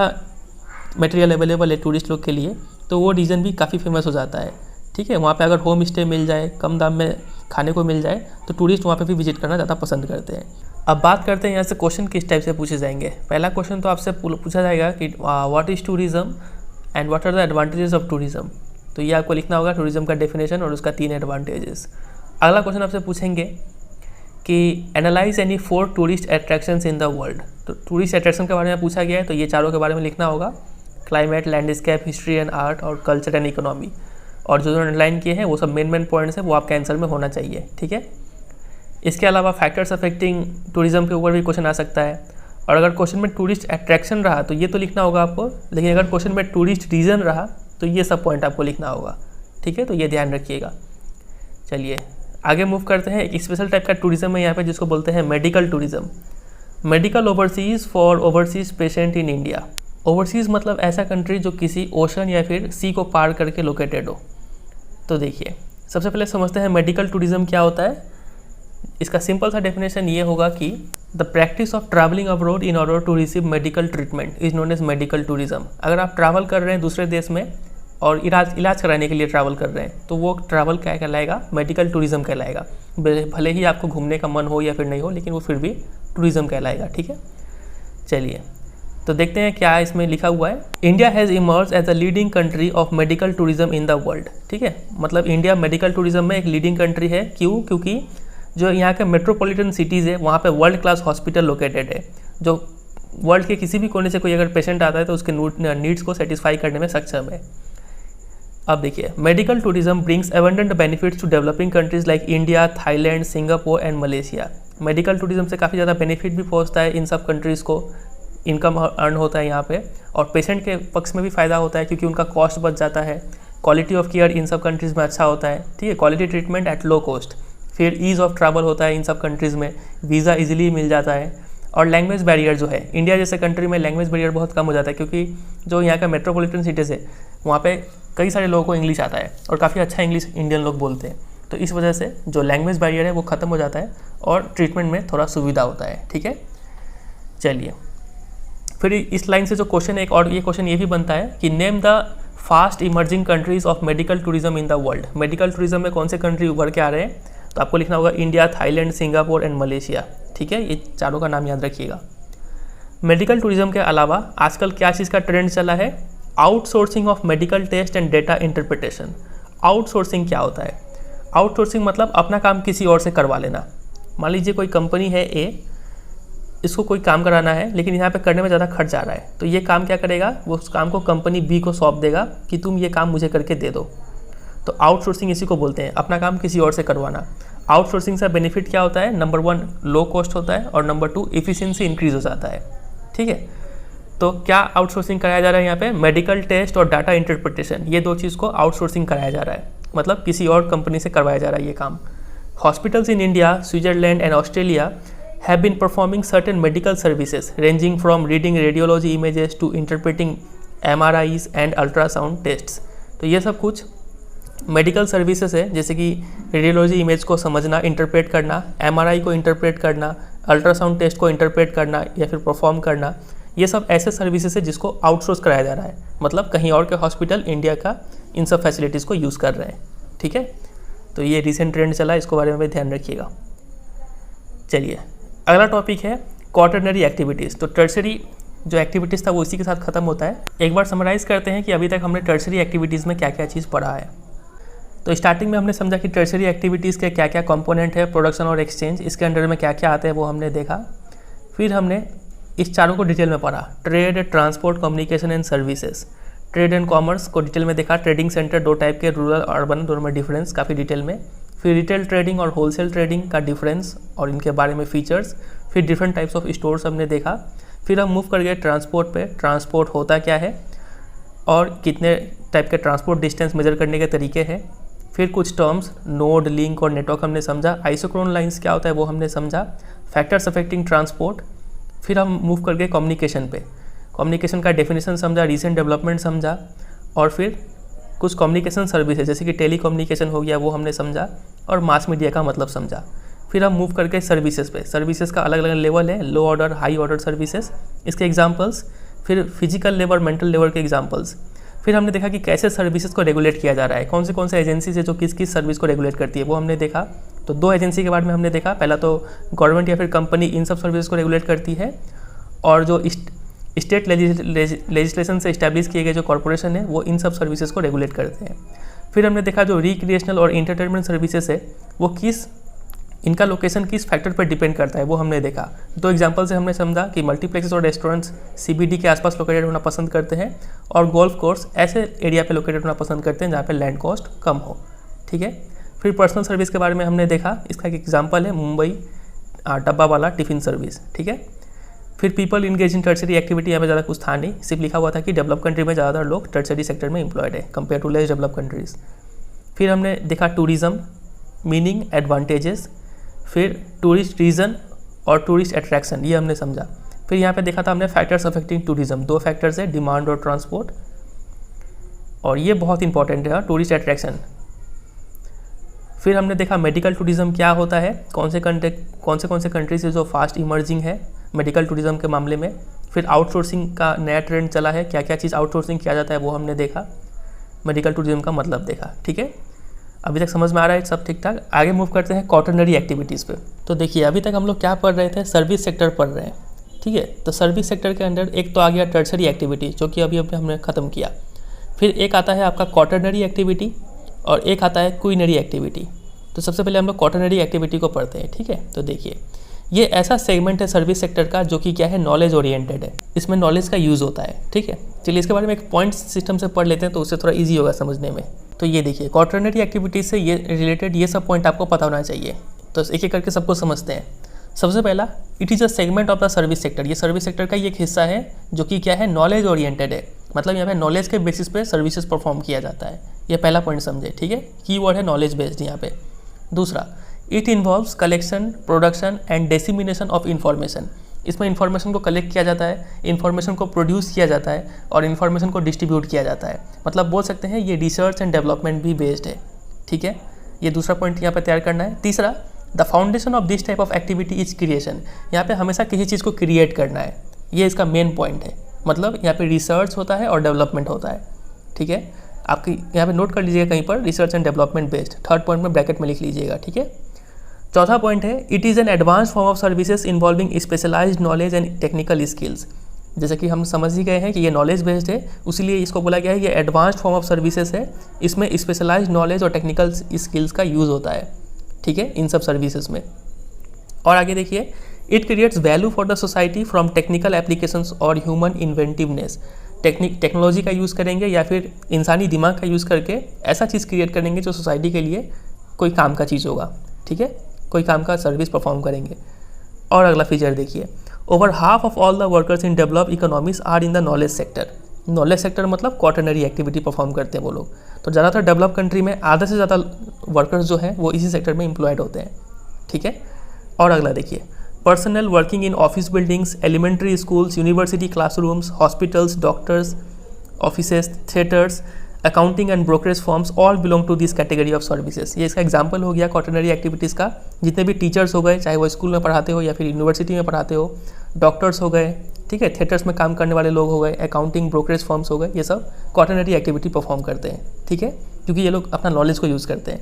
मटेरियल अवेलेबल है टूरिस्ट लोग के लिए तो वो रीजन भी काफ़ी फेमस हो जाता है। ठीक है, वहाँ पे अगर होम स्टे मिल जाए, कम दाम में खाने को मिल जाए तो टूरिस्ट वहाँ पे भी विजिट करना ज़्यादा पसंद करते हैं। अब बात करते हैं यहाँ से क्वेश्चन किस टाइप से पूछे जाएंगे। पहला क्वेश्चन तो आपसे पूछा जाएगा कि what is tourism and what are the advantages of tourism. तो ये आपको लिखना होगा टूरिज़्म का डेफिनेशन और उसका 3 एडवांटेजेस। अगला क्वेश्चन आपसे पूछेंगे कि analyse any 4 tourist attractions in the world. तो टूरिस्ट अट्रैक्शन के बारे में पूछा गया है तो ये चारों के बारे में लिखना होगा, climate, landscape, history and art और कल्चर एंड इकोनॉमी। और जो अंडरलाइन किए हैं वो सब मेन पॉइंट्स हैं, वो आपके आंसर में होना चाहिए। ठीक है, इसके अलावा फैक्टर्स अफेक्टिंग टूरिज़्म के ऊपर भी क्वेश्चन आ सकता है। और अगर क्वेश्चन में टूरिस्ट अट्रैक्शन रहा तो ये तो लिखना होगा आपको, लेकिन अगर क्वेश्चन में टूरिस्ट रीजन रहा तो ये सब पॉइंट आपको लिखना होगा। ठीक है, तो ये ध्यान रखिएगा। चलिए आगे मूव करते हैं। एक स्पेशल टाइप का टूरिज़्म है यहाँ पे जिसको बोलते हैं medical tourism. Medical overseas for overseas patient in India. Overseas मतलब ऐसा कंट्री जो किसी ओशन या फिर सी को पार करके लोकेटेड हो। तो देखिए सबसे पहले समझते हैं मेडिकल टूरिज़्म क्या होता है। इसका सिंपल सा डेफिनेशन ये होगा कि the practice of travelling abroad in order to receive medical treatment is known as medical tourism. अगर आप ट्रैवल कर रहे हैं दूसरे देश में और इलाज कराने के लिए ट्रैवल कर रहे हैं तो वो ट्रैवल क्या कहलाएगा? मेडिकल टूरिज़्म कहलाएगा। भले ही आपको घूमने का मन हो या फिर नहीं हो, लेकिन वो फिर भी टूरिज़्म कहलाएगा। ठीक है, चलिए तो देखते हैं क्या इसमें लिखा हुआ है। India has emerge as a leading country of medical tourism in the world. ठीक है, मतलब इंडिया मेडिकल टूरिज़्म में एक लीडिंग कंट्री है। क्यों? क्योंकि जो यहाँ के मेट्रोपॉलिटन सिटीज़ है वहाँ पे वर्ल्ड क्लास हॉस्पिटल लोकेटेड है, जो वर्ल्ड के किसी भी कोने से कोई अगर पेशेंट आता है तो उसके नीड्स को सेटिस्फाई करने में सक्षम है। अब देखिए, medical tourism brings abundant benefits to developing countries like India, Thailand, Singapore and Malaysia. Medical tourism से काफ़ी ज़्यादा बेनिफिट भी पहुँचता है इन सब कंट्रीज़ को, इनकम अर्न होता है यहाँ पे, और पेशेंट के पक्ष में भी फ़ायदा होता है क्योंकि उनका कॉस्ट बच जाता है। क्वालिटी ऑफ केयर इन सब कंट्रीज़ में अच्छा होता है। ठीक है, quality treatment at low cost. फिर ईज़ ऑफ ट्रैवल होता है इन सब कंट्रीज़ में, वीज़ा इजीली मिल जाता है। और लैंग्वेज बैरियर जो है, इंडिया जैसे कंट्री में लैंग्वेज बैरियर बहुत कम हो जाता है क्योंकि जो यहाँ का मेट्रोपॉलिटन सिटीज़ है वहाँ पे कई सारे लोगों को इंग्लिश आता है और काफ़ी अच्छा इंग्लिश इंडियन लोग बोलते हैं। तो इस वजह से जो लैंग्वेज बैरियर है वो ख़त्म हो जाता है और ट्रीटमेंट में थोड़ा सुविधा होता है। ठीक है, चलिए फिर इस लाइन से जो क्वेश्चन है एक और ये क्वेश्चन ये भी बनता है कि name the fast emerging countries of medical tourism in the world. Medical tourism में कौन से कंट्री उभर के आ रहे हैं? तो आपको लिखना होगा India, Thailand, Singapore and Malaysia. ठीक है, ये चारों का नाम याद रखिएगा। मेडिकल टूरिज़्म के अलावा आजकल क्या चीज़ का ट्रेंड चला है? Outsourcing of medical test and data interpretation. Outsourcing क्या होता है? आउटसोर्सिंग मतलब अपना काम किसी और से करवा लेना। मान लीजिए कोई कंपनी है ए, इसको कोई काम कराना है लेकिन यहाँ पे करने में ज़्यादा खर्च आ रहा है, तो ये काम क्या करेगा? वो उस काम को कंपनी बी को सौंप देगा कि तुम ये काम मुझे करके दे दो। तो आउटसोर्सिंग इसी को बोलते हैं, अपना काम किसी और से करवाना। आउटसोर्सिंग से बेनिफिट क्या होता है? नंबर 1 लो कॉस्ट होता है और नंबर 2 एफिशिएंसी इंक्रीज हो जाता है। ठीक है, तो क्या आउटसोर्सिंग कराया जा रहा है यहाँ पे? मेडिकल टेस्ट और डाटा इंटरप्रिटेशन, ये 2 चीज़ को आउटसोर्सिंग कराया जा रहा है, मतलब किसी और कंपनी से करवाया जा रहा है ये काम। Hospitals in India, Switzerland and Australia have been performing certain medical services ranging from reading radiology images to interpreting MRIs and ultrasound tests। तो ये सब कुछ मेडिकल सर्विसेज है, जैसे कि रेडियोलॉजी इमेज को समझना, इंटरप्रेट करना, MRI को इंटरप्रेट करना, अल्ट्रासाउंड टेस्ट को इंटरप्रेट करना या फिर परफॉर्म करना, ये सब ऐसे सर्विसेज है जिसको आउटसोर्स कराया जा रहा है, मतलब कहीं और के हॉस्पिटल इंडिया का इन सब फैसिलिटीज़ को यूज़ कर रहे हैं। ठीक है, तो ये रिसेंट ट्रेंड चला, इसको बारे में भी ध्यान रखिएगा। चलिए अगला टॉपिक है क्वाटरनरी एक्टिविटीज़। तो टर्सरी जो एक्टिविटीज़ था वो इसी के साथ ख़त्म होता है। एक बार समराइज़ करते हैं कि अभी तक हमने टर्सरी एक्टिविटीज़ में क्या क्या चीज़ पढ़ा है। तो स्टार्टिंग में हमने समझा कि टर्सरी एक्टिविटीज़ के क्या क्या कंपोनेंट है, प्रोडक्शन और एक्सचेंज, इसके अंडर में क्या क्या आते हैं वो हमने देखा। फिर हमने इस चारों को डिटेल में पढ़ा, trade, transport, communication and services. Trade and commerce को डिटेल में देखा, ट्रेडिंग सेंटर दो टाइप के, रूरल अर्बन, दोनों में डिफरेंस काफ़ी डिटेल में। फिर रिटेल ट्रेडिंग और होलसेल ट्रेडिंग का डिफरेंस और इनके बारे में फीचर्स। फिर डिफरेंट टाइप्स ऑफ स्टोर्स हमने देखा। फिर हम मूव कर गए ट्रांसपोर्ट पे, ट्रांसपोर्ट होता क्या है और कितने टाइप के ट्रांसपोर्ट डिस्टेंस मेजर करने के तरीके हैं। फिर कुछ टर्म्स, नोड, लिंक और नेटवर्क हमने समझा। आइसोक्रोन लाइंस क्या होता है वो हमने समझा। Factors affecting transport. फिर हम मूव कर गए कम्युनिकेशन पे, कम्युनिकेशन का डेफिनेशन समझा, रिसेंट डेवलपमेंट समझा। और फिर कुछ कम्युनिकेशन सर्विसेज जैसे कि टेली कम्युनिकेशन हो गया वो हमने समझा, और मास मीडिया का मतलब समझा। फिर हम मूव करके सर्विसेज पे, सर्विसेज का अलग अलग लेवल है, लो ऑर्डर, हाई ऑर्डर सर्विसेज, इसके एग्जांपल्स। फिर फिजिकल लेबर, मेंटल लेबर के एग्जांपल्स। फिर हमने देखा कि कैसे सर्विसेज को रेगुलेट किया जा रहा है, कौन से एजेंसीज है जो किस किस सर्विस को रेगुलेट करती है वो हमने देखा। तो दो एजेंसी के बारे में हमने देखा, पहला तो गवर्नमेंट या फिर कंपनी इन सब सर्विस को रेगुलेट करती है, और जो स्टेट लेजिस्लेशन से इस्टेब्लिश किए गए जो कॉर्पोरेशन है वो इन सब सर्विसेज को रेगुलेट करते हैं। फिर हमने देखा जो रिक्रिएशनल और इंटरटेनमेंट सर्विसेज है वो इनका लोकेशन किस फैक्टर पर डिपेंड करता है वो हमने देखा। दो एग्जांपल से हमने समझा कि मल्टीप्लेक्सेस और रेस्टोरेंट्स CBD के आसपास लोकेटेड होना पसंद करते हैं, और गोल्फ कोर्स ऐसे एरिया पे लोकेटेड होना पसंद करते हैं जहाँ पे लैंड कॉस्ट कम हो। ठीक है, फिर पर्सनल सर्विस के बारे में हमने देखा, इसका एक एग्जाम्पल है मुंबई डब्बा वाला टिफ़िन सर्विस। ठीक है, फिर people engage in tertiary activity, यहाँ पे ज़्यादा कुछ था नहीं, सिर्फ लिखा हुआ था कि डेवलप कंट्री में ज़्यादातर लोग टर्सरी सेक्टर में एम्प्लॉयड है compare to less develop countries. फिर हमने देखा टूरिज़्म, मीनिंग, एडवांटेजेस। फिर टूरिस्ट रीजन और टूरिस्ट अट्रैक्शन, ये हमने समझा। फिर यहाँ पे देखा था हमने फैक्टर्स अफेक्टिंग टूरिज्म, दो फैक्टर्स है, डिमांड और ट्रांसपोर्ट, और ये बहुत इंपॉर्टेंट है टूरिस्ट अट्रैक्शन। फिर हमने देखा मेडिकल टूरिज्म क्या होता है, कौन से कंट्रीज है जो फास्ट इमर्जिंग है मेडिकल टूरिज्म के मामले में। फिर आउटसोर्सिंग का नया ट्रेंड चला है, क्या क्या चीज़ आउटसोर्सिंग किया जाता है वो हमने देखा, मेडिकल टूरिज्म का मतलब देखा। ठीक है, अभी तक समझ में आ रहा है सब ठीक ठाक। आगे मूव करते हैं क्वाटरनरी एक्टिविटीज़ पे। तो देखिए अभी तक हम लोग क्या पढ़ रहे थे, सर्विस सेक्टर पढ़ रहे हैं। ठीक है, तो सर्विस सेक्टर के अंदर एक तो आ गया टर्सरी एक्टिविटी जो कि अभी हमने ख़त्म किया। फिर एक आता है आपका क्वाटरनरी एक्टिविटी और एक आता है क्वीनरी एक्टिविटी। तो सबसे पहले हम लोग क्वाटरनरी एक्टिविटी को पढ़ते हैं। ठीक है, तो देखिए ये ऐसा सेगमेंट है सर्विस सेक्टर का जो कि क्या है, नॉलेज ओरिएंटेड है, इसमें नॉलेज का यूज़ होता है। ठीक है, चलिए इसके बारे में एक पॉइंट सिस्टम से पढ़ लेते हैं तो उससे थोड़ा ईजी होगा समझने में। तो ये देखिए क्वाटरनरी एक्टिविटीज़ से ये रिलेटेड ये सब पॉइंट आपको पता होना चाहिए, तो एक एक करके सबको समझते हैं। सबसे पहला, it is a segment of the service sector, ये सर्विस सेक्टर का ही एक हिस्सा है जो कि क्या है, नॉलेज ओरिएंटेड है, मतलब यहाँ पे नॉलेज के बेसिस पे सर्विसेज परफॉर्म किया जाता है। ये पहला पॉइंट समझे। ठीक है, कीवर्ड है नॉलेज बेस्ड यहाँ पे। दूसरा, it involves collection, production and dissemination of information, इसमें इन्फॉर्मेशन को कलेक्ट किया जाता है, इन्फॉर्मेशन को प्रोड्यूस किया जाता है और इन्फॉर्मेशन को डिस्ट्रीब्यूट किया जाता है। मतलब बोल सकते हैं ये रिसर्च एंड डेवलपमेंट भी बेस्ड है। ठीक है, ये दूसरा पॉइंट यहाँ पे तैयार करना है। तीसरा, the foundation of this type of activity is creation, यहाँ पे हमेशा किसी चीज़ को क्रिएट करना है, ये इसका मेन पॉइंट है। मतलब यहाँ पे रिसर्च होता है और डेवलपमेंट होता है। ठीक है, आपकी यहाँ पे नोट कर लीजिएगा कहीं पर, research and development based, third point में ब्रैकेट में लिख लीजिएगा। ठीक है, चौथा पॉइंट है, it is an advance form of services involving specialised knowledge and technical skills. जैसे कि हम समझ ही गए हैं कि ये नॉलेज बेस्ड है, उसीलिए इसको बोला गया है ये एडवांस्ड फॉर्म ऑफ सर्विसेज है, इसमें स्पेशलाइज्ड नॉलेज और टेक्निकल स्किल्स का यूज़ होता है। ठीक है, इन सब सर्विसेज में। और आगे देखिए, it creates value for the society from technical applications और ह्यूमन इन्वेंटिवनेस, टेक्नोलॉजी का यूज़ करेंगे या फिर इंसानी दिमाग का यूज़ करके ऐसा चीज़ क्रिएट करेंगे जो सोसाइटी के लिए कोई काम का चीज़ होगा। ठीक है, कोई काम का सर्विस परफॉर्म करेंगे। और अगला फीचर देखिए, over half of all the workers in develop economies are in the knowledge sector. Knowledge sector मतलब क्वाटरनरी एक्टिविटी परफॉर्म करते हैं वो लोग। तो ज़्यादातर डेवलप कंट्री में आधे से ज़्यादा वर्कर्स जो हैं वो इसी सेक्टर में एम्प्लॉयड होते हैं। ठीक है, और अगला देखिए, personal working in office buildings, elementary schools, university classrooms, hospitals, doctors offices, theatres accounting and brokerage forms all belong to this category of services. ये इसका एग्जांपल हो गया क्वाटरनरी एक्टिविटीज़ का। जितने भी टीचर्स हो गए, चाहे वो स्कूल में पढ़ाते हो या फिर यूनिवर्सिटी में पढ़ाते हो, डॉक्टर्स हो गए, ठीक है, थिएटर्स में काम करने वाले लोग हो गए, अकाउंटिंग ब्रोकरेज फॉर्म्स हो गए, ये सब क्वाटरनरी एक्टिविटी परफॉर्म करते हैं, ठीक है, क्योंकि ये लोग अपना नॉलेज को यूज़ करते हैं।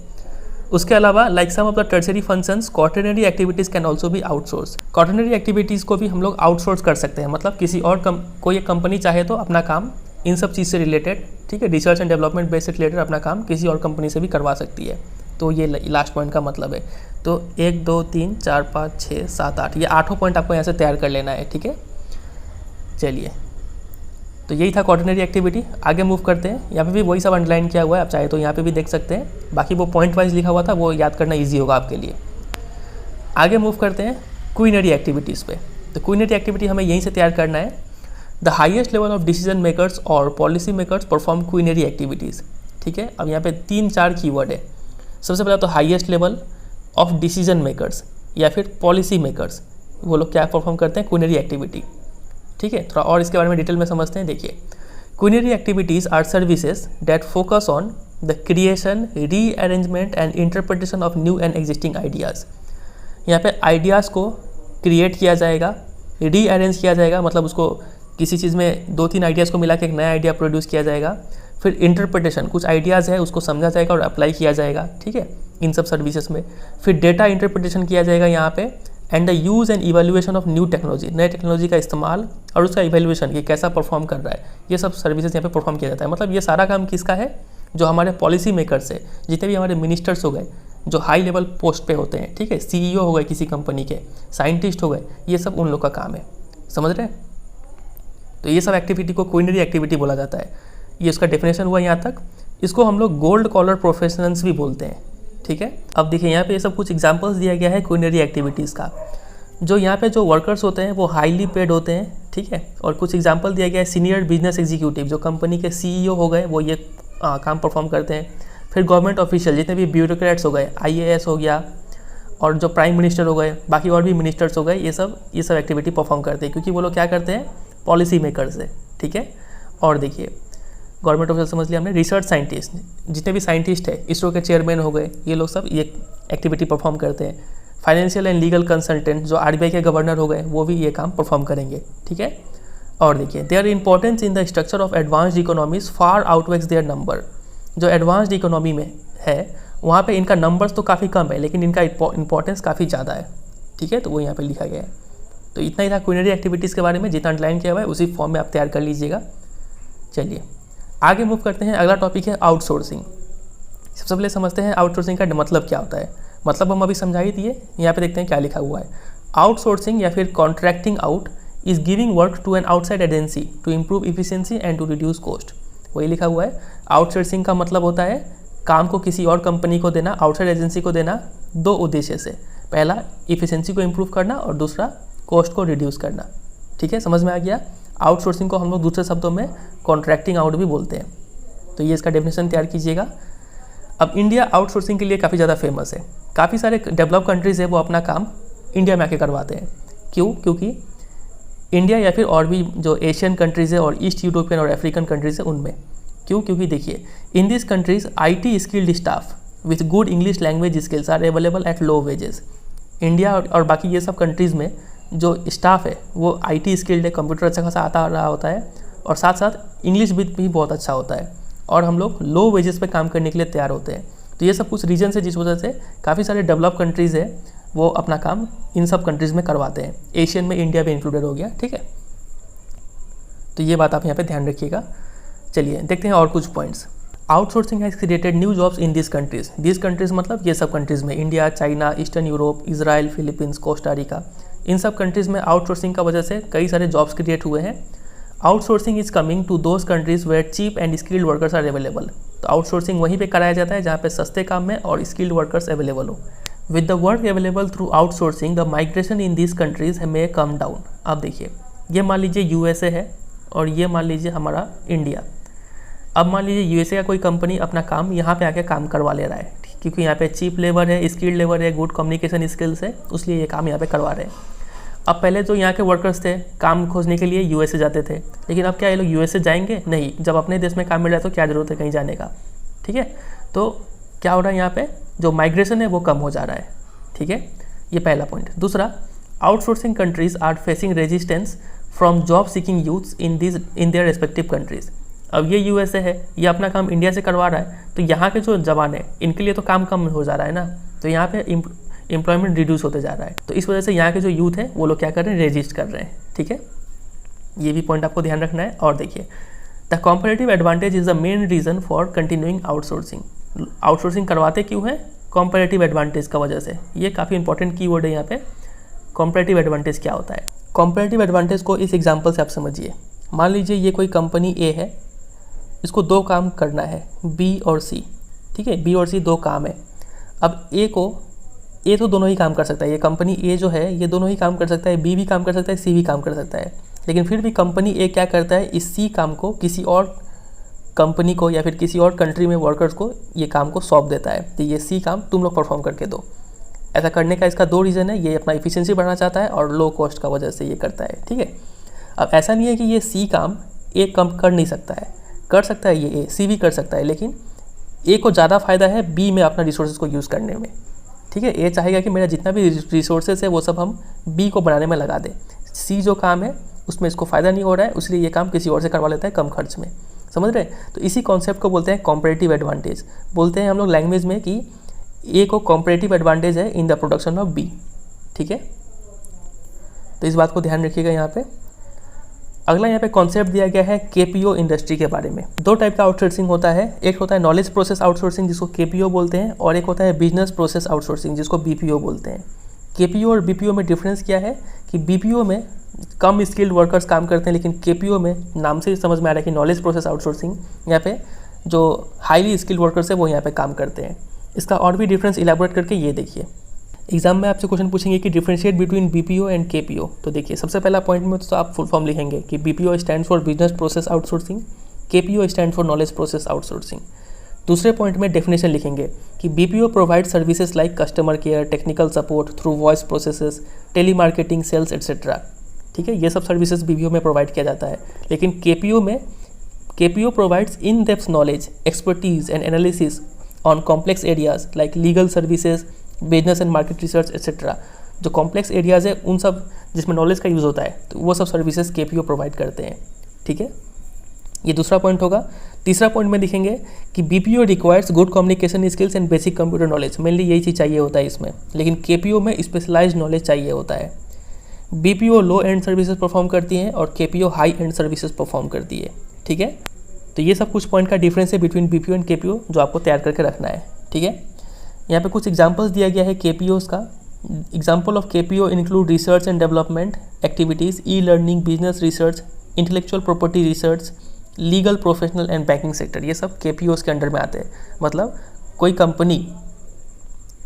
उसके अलावा like some of the tertiary functions, quaternary activities can also be outsource. Quaternary activities को भी हम लोग आउटसोर्स कर सकते हैं, मतलब किसी और कोई एक कंपनी चाहे तो अपना काम इन सब चीज़ से रिलेटेड, ठीक है, रिसर्च एंड डेवलपमेंट बेस से रिलेटेड अपना काम किसी और कंपनी से भी करवा सकती है। तो ये लास्ट पॉइंट का मतलब है। तो 1 2 3 4 5 6 7 8 ये 8 पॉइंट आपको यहाँ से तैयार कर लेना है, ठीक है। चलिए, तो यही था क्वाटरनरी एक्टिविटी। आगे मूव करते हैं। यहाँ पे भी वही सब अंडरलाइन किया हुआ है, आप चाहे तो यहाँ पे भी देख सकते हैं। बाकी वो पॉइंट वाइज लिखा हुआ था, वो याद करना ईजी होगा आपके लिए। आगे मूव करते हैं क्वीनरी एक्टिविटीज़ पे। तो क्वीनरी एक्टिविटी हमें यहीं से तैयार करना है। The highest level of decision makers और policy makers perform quinary activities, ठीक है। अब यहाँ पे 3-4 कीवर्ड है। सबसे पहला तो highest level of decision makers या फिर पॉलिसी मेकर्स, वो लोग क्या परफॉर्म करते हैं, क्वीनरी एक्टिविटी, ठीक है। थोड़ा और इसके बारे में डिटेल में समझते हैं। देखिए, quinary activities are services that focus on the creation, rearrangement and interpretation of new and existing ideas. यहाँ पे आइडियाज़ को क्रिएट किया जाएगा, रीअरेंज किया जाएगा, मतलब उसको किसी चीज़ में 2-3 आइडियाज़ को मिला के एक नया आइडिया प्रोड्यूस किया जाएगा। फिर इंटरप्रिटेशन, कुछ आइडियाज़ है उसको समझा जाएगा और अप्लाई किया जाएगा, ठीक है, इन सब सर्विसेज में। फिर डेटा इंटरप्रिटेशन किया जाएगा यहाँ पे, and the use and evaluation of new technology, नए टेक्नोलॉजी का इस्तेमाल और उसका इवैल्यूएशन, ये कैसा परफॉर्म कर रहा है, ये सब सर्विसेज यहाँ पे परफॉर्म किया जाता है। मतलब ये सारा काम किसका है, जो हमारे पॉलिसी मेकर्स है, जितने भी हमारे मिनिस्टर्स हो गए जो हाई लेवल पोस्ट पे होते हैं, ठीक है, CEO हो गए किसी कंपनी के, साइंटिस्ट हो गए, ये सब उन लोग का काम है, समझ रहे हैं। तो ये सब एक्टिविटी को क्वीनरी एक्टिविटी बोला जाता है। ये उसका डेफिनेशन हुआ यहाँ तक। इसको हम लोग गोल्ड कॉलर प्रोफेशनल्स भी बोलते हैं, ठीक है। अब देखिए यहाँ पे ये सब कुछ एग्जांपल्स दिया गया है क्वीनरी एक्टिविटीज़ का। जो यहाँ पे जो वर्कर्स होते हैं वो हाईली पेड होते हैं, ठीक है। और कुछ एग्जांपल दिया गया है, सीनियर बिजनेस एग्जीक्यूटिव, जो कंपनी के CEO हो गए, वो ये काम परफॉर्म करते हैं। फिर गवर्नमेंट ऑफिशियल, जितने भी ब्यूरोक्रेट्स हो गए, IAS हो गया, और जो प्राइम मिनिस्टर हो गए, बाकी और भी मिनिस्टर्स हो गए, ये सब एक्टिविटी परफॉर्म करते हैं, क्योंकि वो लोग क्या करते हैं, पॉलिसी मेकर्स है, ठीक है। और देखिए, गवर्नमेंट ऑफिसर समझ लिया हमने। रिसर्च साइंटिस्ट, जितने भी साइंटिस्ट है, इसरो के चेयरमैन हो गए, ये लोग सब ये एक्टिविटी परफॉर्म करते हैं। फाइनेंशियल एंड लीगल कंसल्टेंट, जो RBI के गवर्नर हो गए, वो भी ये काम परफॉर्म करेंगे, ठीक है। और देखिए, their importance in the structure of advanced economies far outweighs their number. जो एडवांस्ड इकोनॉमी में है वहाँ पे इनका नंबर्स तो काफ़ी कम है, लेकिन इनका इंपॉर्टेंस काफ़ी ज़्यादा है, ठीक है। तो वो यहाँ पे लिखा गया है। तो इतना ही था क्वीनरी एक्टिविटीज़ के बारे में, जितना अंडरलाइन किया हुआ है उसी फॉर्म में आप तैयार कर लीजिएगा। चलिए आगे मूव करते हैं। अगला टॉपिक है आउटसोर्सिंग। सबसे पहले समझते हैं आउटसोर्सिंग का मतलब क्या होता है। मतलब हम अभी समझा ही दिए, यहाँ पे देखते हैं क्या लिखा हुआ है। आउटसोर्सिंग या फिर contracting out is giving work to an outside agency to improve efficiency and to reduce cost. वही लिखा हुआ है। आउटसोर्सिंग का मतलब होता है काम को किसी और कंपनी को देना, आउटसाइड एजेंसी को देना, 2 उद्देश्य से। पहला इफिशियंसी को इम्प्रूव करना और दूसरा कॉस्ट को रिड्यूस करना, ठीक है, समझ में आ गया। आउटसोर्सिंग को हम लोग दूसरे शब्दों में कॉन्ट्रैक्टिंग आउट भी बोलते हैं। तो ये इसका डेफिनेशन तैयार कीजिएगा। अब इंडिया आउटसोर्सिंग के लिए काफ़ी ज़्यादा फेमस है। काफ़ी सारे डेवलप कंट्रीज़ है वो अपना काम इंडिया में आके करवाते हैं। क्यों? क्योंकि इंडिया या फिर और भी जो एशियन कंट्रीज़ है और ईस्ट यूरोपियन और अफ्रीकन कंट्रीज़ है उनमें। क्यों? क्योंकि देखिए, in this countries IT skilled staff with good English language skills are available at low wages. India और बाकी ये सब कंट्रीज़ में जो स्टाफ है वो IT स्किल्ड है, कंप्यूटर अच्छा खासा आता रहा होता है, और साथ साथ इंग्लिश भी बहुत अच्छा होता है, और हम लोग लो वेजेस पे काम करने के लिए तैयार होते हैं। तो ये सब कुछ रीजन है जिस वजह से काफ़ी सारे डेवलप कंट्रीज़ है वो अपना काम इन सब कंट्रीज़ में करवाते हैं। एशियन में इंडिया भी इंक्लूडेड हो गया, ठीक है। तो ये बात आप यहाँ पे ध्यान रखिएगा। चलिए देखते हैं और कुछ points. Outsourcing has created new jobs in this countries. This countries मतलब ये सब कंट्रीज़ में, India, China, Eastern Europe, Israel, Philippines, Costa Rica, इन सब कंट्रीज़ में आउटसोर्सिंग का वजह से कई सारे जॉब्स क्रिएट हुए हैं। Outsourcing is coming to those countries where cheap and skilled workers are available. तो आउटसोर्सिंग वहीं पे कराया जाता है जहाँ पे सस्ते काम में और स्किल्ड वर्कर्स अवेलेबल हो। With the work available through outsourcing the migration in this countries may come down. अब देखिए, ये मान लीजिए USA है और ये मान लीजिए हमारा इंडिया। अब मान लीजिए USA का कोई कंपनी अपना काम यहाँ पे आके काम करवा ले रहा है, क्योंकि यहाँ पे चीप लेबर है, स्किल्ड लेबर है, गुड कम्युनिकेशन स्किल्स है, इसलिए ये काम यहाँ पे करवा रहे हैं। अब पहले जो यहाँ के वर्कर्स थे काम खोजने के लिए यूएसए जाते थे, लेकिन अब क्या ये लोग यूएसए जाएंगे? नहीं, जब अपने देश में काम मिल रहा है तो क्या ज़रूरत है कहीं जाने का। ठीक है, तो क्या हो रहा है यहाँ पे, जो माइग्रेशन है वो कम हो जा रहा है। ठीक है, ये पहला पॉइंट। दूसरा, outsourcing countries are facing resistance from job seeking youths in their respective countries. अब ये यूएसए है, ये अपना काम इंडिया से करवा रहा है, तो यहाँ के जो जवान है इनके लिए तो काम कम हो जा रहा है ना, तो यहाँ पे एम्प्लॉयमेंट रिड्यूस होते जा रहा है। तो इस वजह से यहाँ के जो यूथ है वो लोग क्या कर रहे हैं, रेजिस्ट कर रहे हैं। ठीक है, ये भी पॉइंट आपको ध्यान रखना है। और देखिए, the comparative advantage is the main reason for continuing outsourcing. Outsourcing करवाते क्यों है? कॉम्परेटिव एडवांटेज का वजह से। ये काफ़ी इंपॉर्टेंट कीवर्ड है यहाँ पे। कॉम्परेटिव एडवांटेज क्या होता है? कॉम्परेटिव एडवांटेज को इस एग्जाम्पल से आप समझिए। मान लीजिए ये कोई कंपनी ए है, इसको दो काम करना है, बी और सी। ठीक है, बी और सी दो काम है। अब ए तो दोनों ही काम कर सकता है, ये कंपनी ए जो है ये दोनों ही काम कर सकता है, बी भी काम कर सकता है, सी भी काम कर सकता है। लेकिन फिर भी कंपनी ए क्या करता है, इस सी काम को किसी और कंपनी को या फिर किसी और कंट्री में वर्कर्स को ये काम को सौंप देता है, तो ये सी काम तुम लोग परफॉर्म करके दो। ऐसा करने का इसका दो रीज़न है, ये अपना इफिशिएंसी बढ़ाना चाहता है और लो कॉस्ट का वजह से ये करता है। ठीक है, अब ऐसा नहीं है कि ये सी काम ए कम कर नहीं सकता है, कर सकता है, ये ए सी भी कर सकता है, लेकिन ए को ज़्यादा फायदा है बी में अपना रिसोर्सेज को यूज़ करने में। ठीक है, ए चाहेगा कि मेरा जितना भी रिसोर्सेज है वो सब हम बी को बनाने में लगा दें। सी जो काम है उसमें इसको फ़ायदा नहीं हो रहा है, इसलिए ये काम किसी और से करवा लेता है कम खर्च में। समझ रहे? तो इसी कॉन्सेप्ट को बोलते हैं कॉम्परेटिव एडवांटेज। बोलते हैं हम लोग लैंग्वेज में कि ए को कॉम्परेटिव एडवांटेज है in the production of B. ठीक है, तो इस बात को ध्यान रखिएगा यहाँ पे। अगला यहाँ पे कॉन्सेप्ट दिया गया है केपीओ इंडस्ट्री के बारे में। दो टाइप का आउटसोर्सिंग होता है, एक होता है नॉलेज प्रोसेस आउटसोर्सिंग जिसको केपीओ बोलते हैं, और एक होता है बिजनेस प्रोसेस आउटसोर्सिंग जिसको बीपीओ बोलते हैं। केपीओ और बीपीओ में डिफरेंस क्या है कि बीपीओ में कम स्किल्ड वर्कर्स काम करते हैं, लेकिन केपीओ में नाम से ही समझ में आ रहा है कि नॉलेज प्रोसेस आउटसोर्सिंग, यहाँ पे जो हाईली स्किल्ड वर्कर्स है वो यहाँ पे काम करते हैं। इसका और भी डिफरेंस इलेबोरेट करके ये देखिए। एग्जाम में आपसे क्वेश्चन पूछेंगे कि differentiate between BPO and KPO. तो देखिए, सबसे पहला पॉइंट में तो आप फुल फॉर्म लिखेंगे कि BPO stand for business process outsourcing, KPO stand for knowledge process outsourcing. दूसरे पॉइंट में डेफिनेशन लिखेंगे कि BPO provide services like customer care, technical support through voice processes, telemarketing, sales etcetera. ठीक है, ये सब सर्विसेज बीपीओ में provide किया जाता है। लेकिन KPO provides in depth knowledge, expertise and analysis on complex areas like legal services, business and market research etcetera. जो कॉम्प्लेक्स एरियाज़ है उन सब जिसमें नॉलेज का यूज़ होता है, तो वो सब सर्विसेज केपीओ प्रोवाइड करते हैं। ठीक है, ये दूसरा पॉइंट होगा। तीसरा पॉइंट में लिखेंगे कि BPO requires good communication skills and basic computer knowledge. Mainly यही चीज़ चाहिए होता है इसमें, लेकिन केपीओ में स्पेशलाइज्ड नॉलेज चाहिए होता है। BPO low and services perform करती हैं और KPO high and services perform करती है। ठीक है, तो ये सब कुछ पॉइंट का डिफरेंस है बिटवीन बीपीओ एंड केपीओ जो आपको तैयार करके रखना है। ठीक है, यहाँ पे कुछ एग्जांपल्स दिया गया है केपीओज़ का। Example of KPO include research and development activities, e learning, business research, intellectual property research, legal, professional and banking sector. ये सब केपीओज़ के अंडर में आते हैं। मतलब कोई कंपनी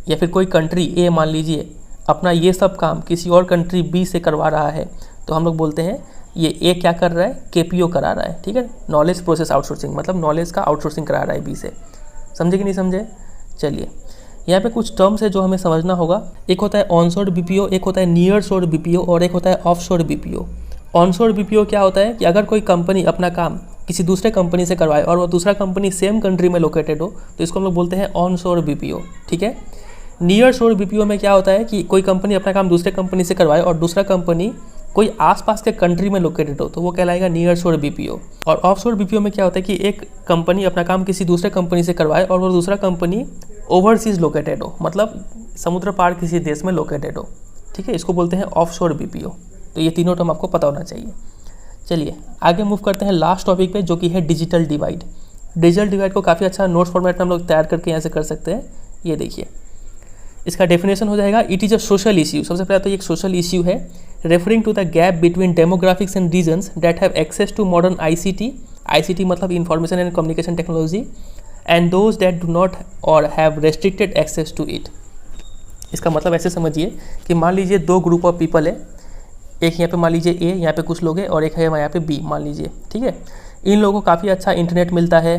या फिर कोई कंट्री ए मान लीजिए अपना ये सब काम किसी और कंट्री बी से करवा रहा है, तो हम लोग बोलते हैं ये ए क्या कर रहा है, केपीओ करा रहा है। ठीक है, नॉलेज प्रोसेस आउटसोर्सिंग, मतलब नॉलेज का आउटसोर्सिंग करा रहा है बी से। समझे कि नहीं समझे? चलिए, यहाँ पे कुछ टर्म्स है जो हमें समझना होगा। एक होता है ऑनशोर बीपीओ, एक होता है नियर शोर बीपीओ और एक होता है ऑफशोर बीपीओ। ऑनशोर बीपीओ क्या होता है कि अगर कोई कंपनी अपना काम किसी दूसरे कंपनी से करवाए और वो दूसरा कंपनी सेम कंट्री में लोकेटेड हो, तो इसको हम लोग बोलते हैं ऑनशोर बीपीओ। ठीक है, नियर शोर बीपीओ में क्या होता है कि कोई कंपनी अपना काम दूसरे कंपनी से करवाए और दूसरा कंपनी कोई आसपास के कंट्री में लोकेटेड हो, तो वो कहलाएगा नियर शोर बीपीओ। और ऑफशोर बीपीओ में क्या होता है कि एक कंपनी अपना काम किसी दूसरे कंपनी से करवाए और वो दूसरा कंपनी ओवरसीज लोकेटेड हो, मतलब समुद्र पार किसी देश में लोकेटेड हो। ठीक है, इसको बोलते हैं ऑफशोर बीपीओ। तो ये तीनों टर्म आपको पता होना चाहिए। चलिए आगे मूव करते हैं लास्ट टॉपिक पे, जो कि है डिजिटल डिवाइड। डिजिटल डिवाइड को काफ़ी अच्छा नोट्स फॉर्मेट में हम लोग तैयार करके यहाँ से कर सकते हैं। ये देखिए, इसका डेफिनेशन हो जाएगा, it is a social issue. सबसे पहले तो ये एक सोशल इश्यू है, referring to the gap between demographics and regions that have access to modern ICT मतलब information and communication technology, and those that do not or have restricted access to it. इसका मतलब ऐसे समझिए कि मान लीजिए दो ग्रुप ऑफ पीपल है, एक यहाँ पे मान लीजिए ए, यहाँ पे कुछ लोग हैं, और एक है यहाँ पे बी मान लीजिए। ठीक है, इन लोगों को काफ़ी अच्छा इंटरनेट मिलता है,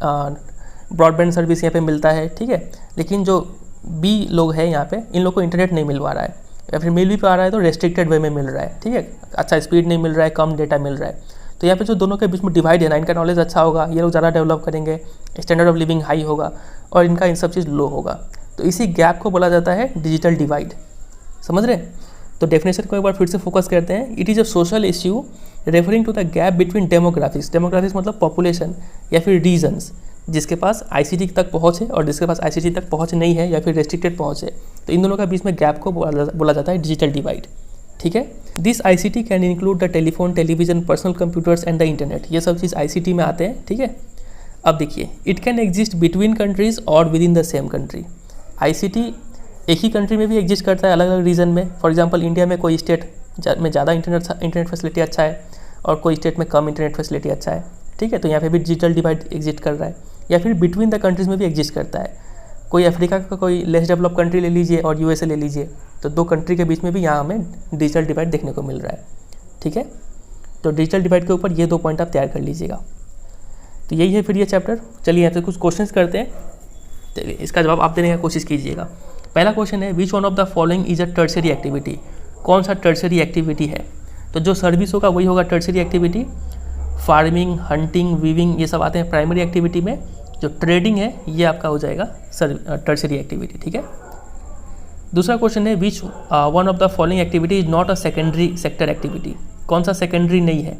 ब्रॉडबैंड सर्विस यहाँ पे मिलता है। ठीक है, लेकिन जो बी लोग हैं यहाँ पे, इन लोगों को इंटरनेट नहीं मिल पा रहा है। या फिर मिल भी पा रहा है तो रेस्ट्रिक्टेड वे में मिल रहा है, ठीक है, अच्छा स्पीड नहीं मिल रहा है, कम डेटा मिल रहा है। तो यहाँ पे जो दोनों के बीच में डिवाइड है ना, इनका नॉलेज अच्छा होगा, ये लोग ज़्यादा डेवलप करेंगे, स्टैंडर्ड ऑफ लिविंग हाई होगा और इनका इन सब चीज़ लो होगा। तो इसी गैप को बोला जाता है डिजिटल डिवाइड। समझ रहे हैं? तो डेफिनेशन को एक बार फिर से फोकस करते हैं। It is a social issue referring to the gap between demographics, demographics मतलब पॉपुलेशन या फिर रीजन्स, जिसके पास आईसीटी तक पहुँच है और जिसके पास आईसीटी तक पहुँच नहीं है या फिर रेस्ट्रिक्टेड पहुँच है। तो इन दोनों का बीच में गैप को बोला जाता है डिजिटल डिवाइड, ठीक है। This ICT can include the telephone, television, personal computers and the internet, ये सब चीज़ आईसीटी में आते हैं, ठीक है। अब देखिए, it can exist between countries or within the same country. ICT एक ही कंट्री में भी एग्जिस्ट करता है, अलग अलग रीजन में। फॉर एग्जांपल इंडिया में कोई स्टेट में ज़्यादा इंटरनेट फैसिलिटी अच्छा है और कोई स्टेट में कम इंटरनेट फैसिलिटी अच्छा है, ठीक है। तो यहाँ पे भी डिजिटल डिवाइड एग्जिस्ट कर रहा है। या फिर बिटवीन द कंट्रीज़ में भी एग्जिस्ट करता है। कोई अफ्रीका का कोई लेस डेवलप कंट्री ले लीजिए और यूएसए ले लीजिए, तो दो कंट्री के बीच में भी यहाँ हमें डिजिटल डिवाइड देखने को मिल रहा है, ठीक है। तो डिजिटल डिवाइड के ऊपर ये 2 पॉइंट आप तैयार कर लीजिएगा। तो यही है फिर ये चैप्टर। चलिए यहाँ से कुछ क्वेश्चंस करते हैं, तो इसका जवाब आप देने की कोशिश कीजिएगा। पहला क्वेश्चन है, विच one of the following is a tertiary activity, कौन सा टर्शियरी एक्टिविटी है। तो जो सर्विस होगा वही होगा tertiary activity. Farming, hunting, weaving ये सब आते हैं प्राइमरी एक्टिविटी में। जो ट्रेडिंग है ये आपका हो जाएगा टर्शियरी एक्टिविटी, ठीक है। दूसरा क्वेश्चन है, विच one of the following activity is not a secondary sector activity, कौन सा सेकेंडरी नहीं है।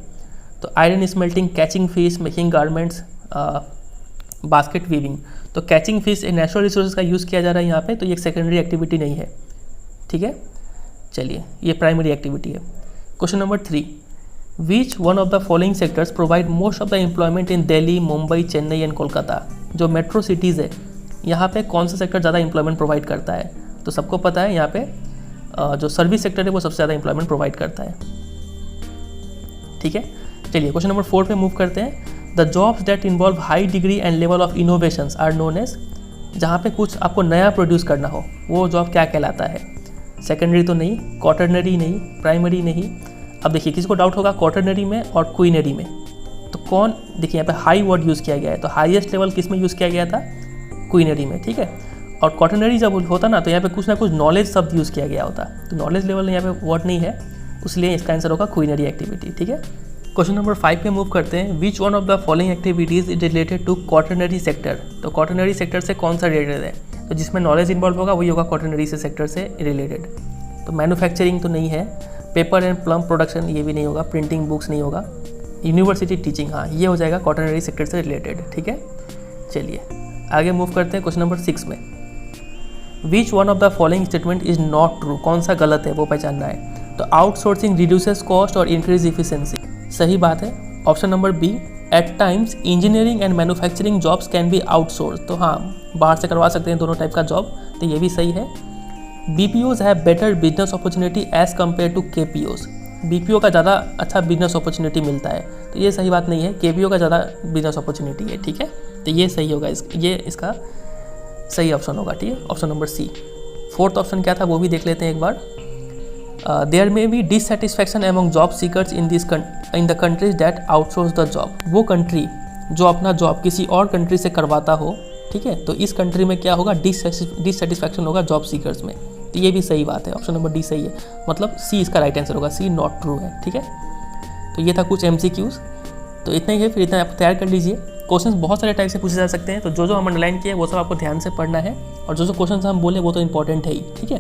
तो iron smelting, catching fish, making garments, basket weaving. तो कैचिंग फिश नेचुरल रिसोर्सेज का यूज़ किया जा रहा है यहाँ पे, तो ये एक सेकेंडरी एक्टिविटी नहीं है, ठीक है। चलिए, ये प्राइमरी एक्टिविटी है। Question number 3, which one of the following sectors provide most of the employment in Delhi, Mumbai, Chennai and Kolkata. जो मेट्रो सिटीज़ है यहाँ पे कौन सा सेक्टर ज़्यादा एम्प्लॉयमेंट प्रोवाइड करता है। तो सबको पता है यहाँ पे जो सर्विस सेक्टर है वो सबसे ज़्यादा एम्प्लॉयमेंट प्रोवाइड करता है, ठीक है। चलिए क्वेश्चन नंबर 4 पे मूव करते हैं। The jobs that involve high degree and level of innovations are known as, जहाँ पे कुछ आपको नया प्रोड्यूस करना हो वो जॉब क्या कहलाता है। सेकेंडरी तो नहीं, क्वार्टरनरी नहीं, प्राइमरी नहीं। अब देखिए, किसी को डाउट होगा क्वार्टरनरी में और क्वीनरी में, तो कौन, देखिए यहाँ पे हाई वर्ड यूज़ किया गया है, तो हाईएस्ट लेवल किस में यूज़ किया गया था, क्वीनरी में, ठीक है। और क्वार्टरनरी जब होता ना तो यहाँ पे कुछ ना कुछ नॉलेज शब्द यूज़ किया गया होता, तो नॉलेज लेवल यहाँ पे वर्ड नहीं है, इसलिए इसका आंसर होगा क्वीनरी एक्टिविटी, ठीक है। क्वेश्चन नंबर 5 पे मूव करते हैं। Which one of the following activities is related to quaternary sector. तो क्वार्टरनरी सेक्टर से कौन सा रिलेटेड है, तो जिसमें नॉलेज इन्वॉल्व होगा वही होगा क्वार्टरनरी से सेक्टर से रिलेटेड। तो मैन्युफैक्चरिंग तो नहीं है, पेपर एंड प्लम प्रोडक्शन ये भी नहीं होगा, प्रिंटिंग बुक्स नहीं होगा, यूनिवर्सिटी टीचिंग हाँ ये हो जाएगा क्वार्टरनरी सेक्टर से रिलेटेड, ठीक है। चलिए आगे मूव करते हैं क्वेश्चन नंबर 6 में। Which one of the following statement is not true, कौन सा गलत है वो पहचानना है। तो आउटसोर्सिंग रिड्यूसेस कॉस्ट और इंक्रीज इफिशिएंसी, सही बात है। Option number B, at times engineering and manufacturing jobs can be outsource, तो हाँ बाहर से करवा सकते हैं दोनों टाइप का जॉब, तो ये भी सही है। BPOs have better business opportunity as compare to KPOs, BPO का ज़्यादा अच्छा बिजनेस अपॉर्चुनिटी मिलता है, तो ये सही बात नहीं है, KPO का ज़्यादा बिजनेस अपॉर्चुनिटी है, ठीक है। तो ये सही होगा, ये इसका सही ऑप्शन होगा, ठीक है, option number C. Fourth option क्या था वो भी देख लेते हैं एक बार। There may be dissatisfaction among job seekers in the countries that outsource the job, वो कंट्री जो अपना जॉब किसी और कंट्री से करवाता हो, ठीक है, तो इस कंट्री में क्या होगा, डिससेटिस्फैक्शन होगा जॉब सीकर्स में, तो ये भी सही बात है, ऑप्शन नंबर डी सही है, मतलब सी इसका राइट आंसर होगा, सी नॉट ट्रू है, ठीक है। तो ये था कुछ MCQs, तो इतना ही है, फिर इतना आप तैयार कर लीजिए। क्वेश्चंस बहुत सारे टाइप से पूछे जा सकते हैं, तो जो हम अंडरलाइन किए वो सब आपको ध्यान से पढ़ना है, और जो क्वेश्चंस हम बोले वो तो इंपॉर्टेंट है ही, ठीक है।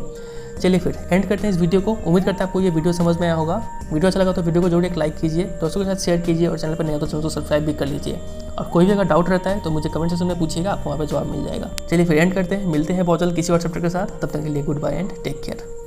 चलिए फिर एंड करते हैं इस वीडियो को। उम्मीद करता है आपको ये वीडियो समझ में आया होगा। वीडियो अच्छा लगा तो वीडियो को जरूर एक लाइक कीजिए, दोस्तों के साथ शेयर कीजिए, और चैनल पर नया तो चैनल को सब्सक्राइब भी कर लीजिए। और कोई भी अगर डाउट रहता है तो मुझे कमेंट सेक्शन में पूछिएगा, आपको वहाँ पर जवाब मिल जाएगा। चलिए फिर एंड करते हैं, मिलते हैं बहुत जल्द किसी और चैप्टर के साथ, तब तक के लिए goodbye and take care.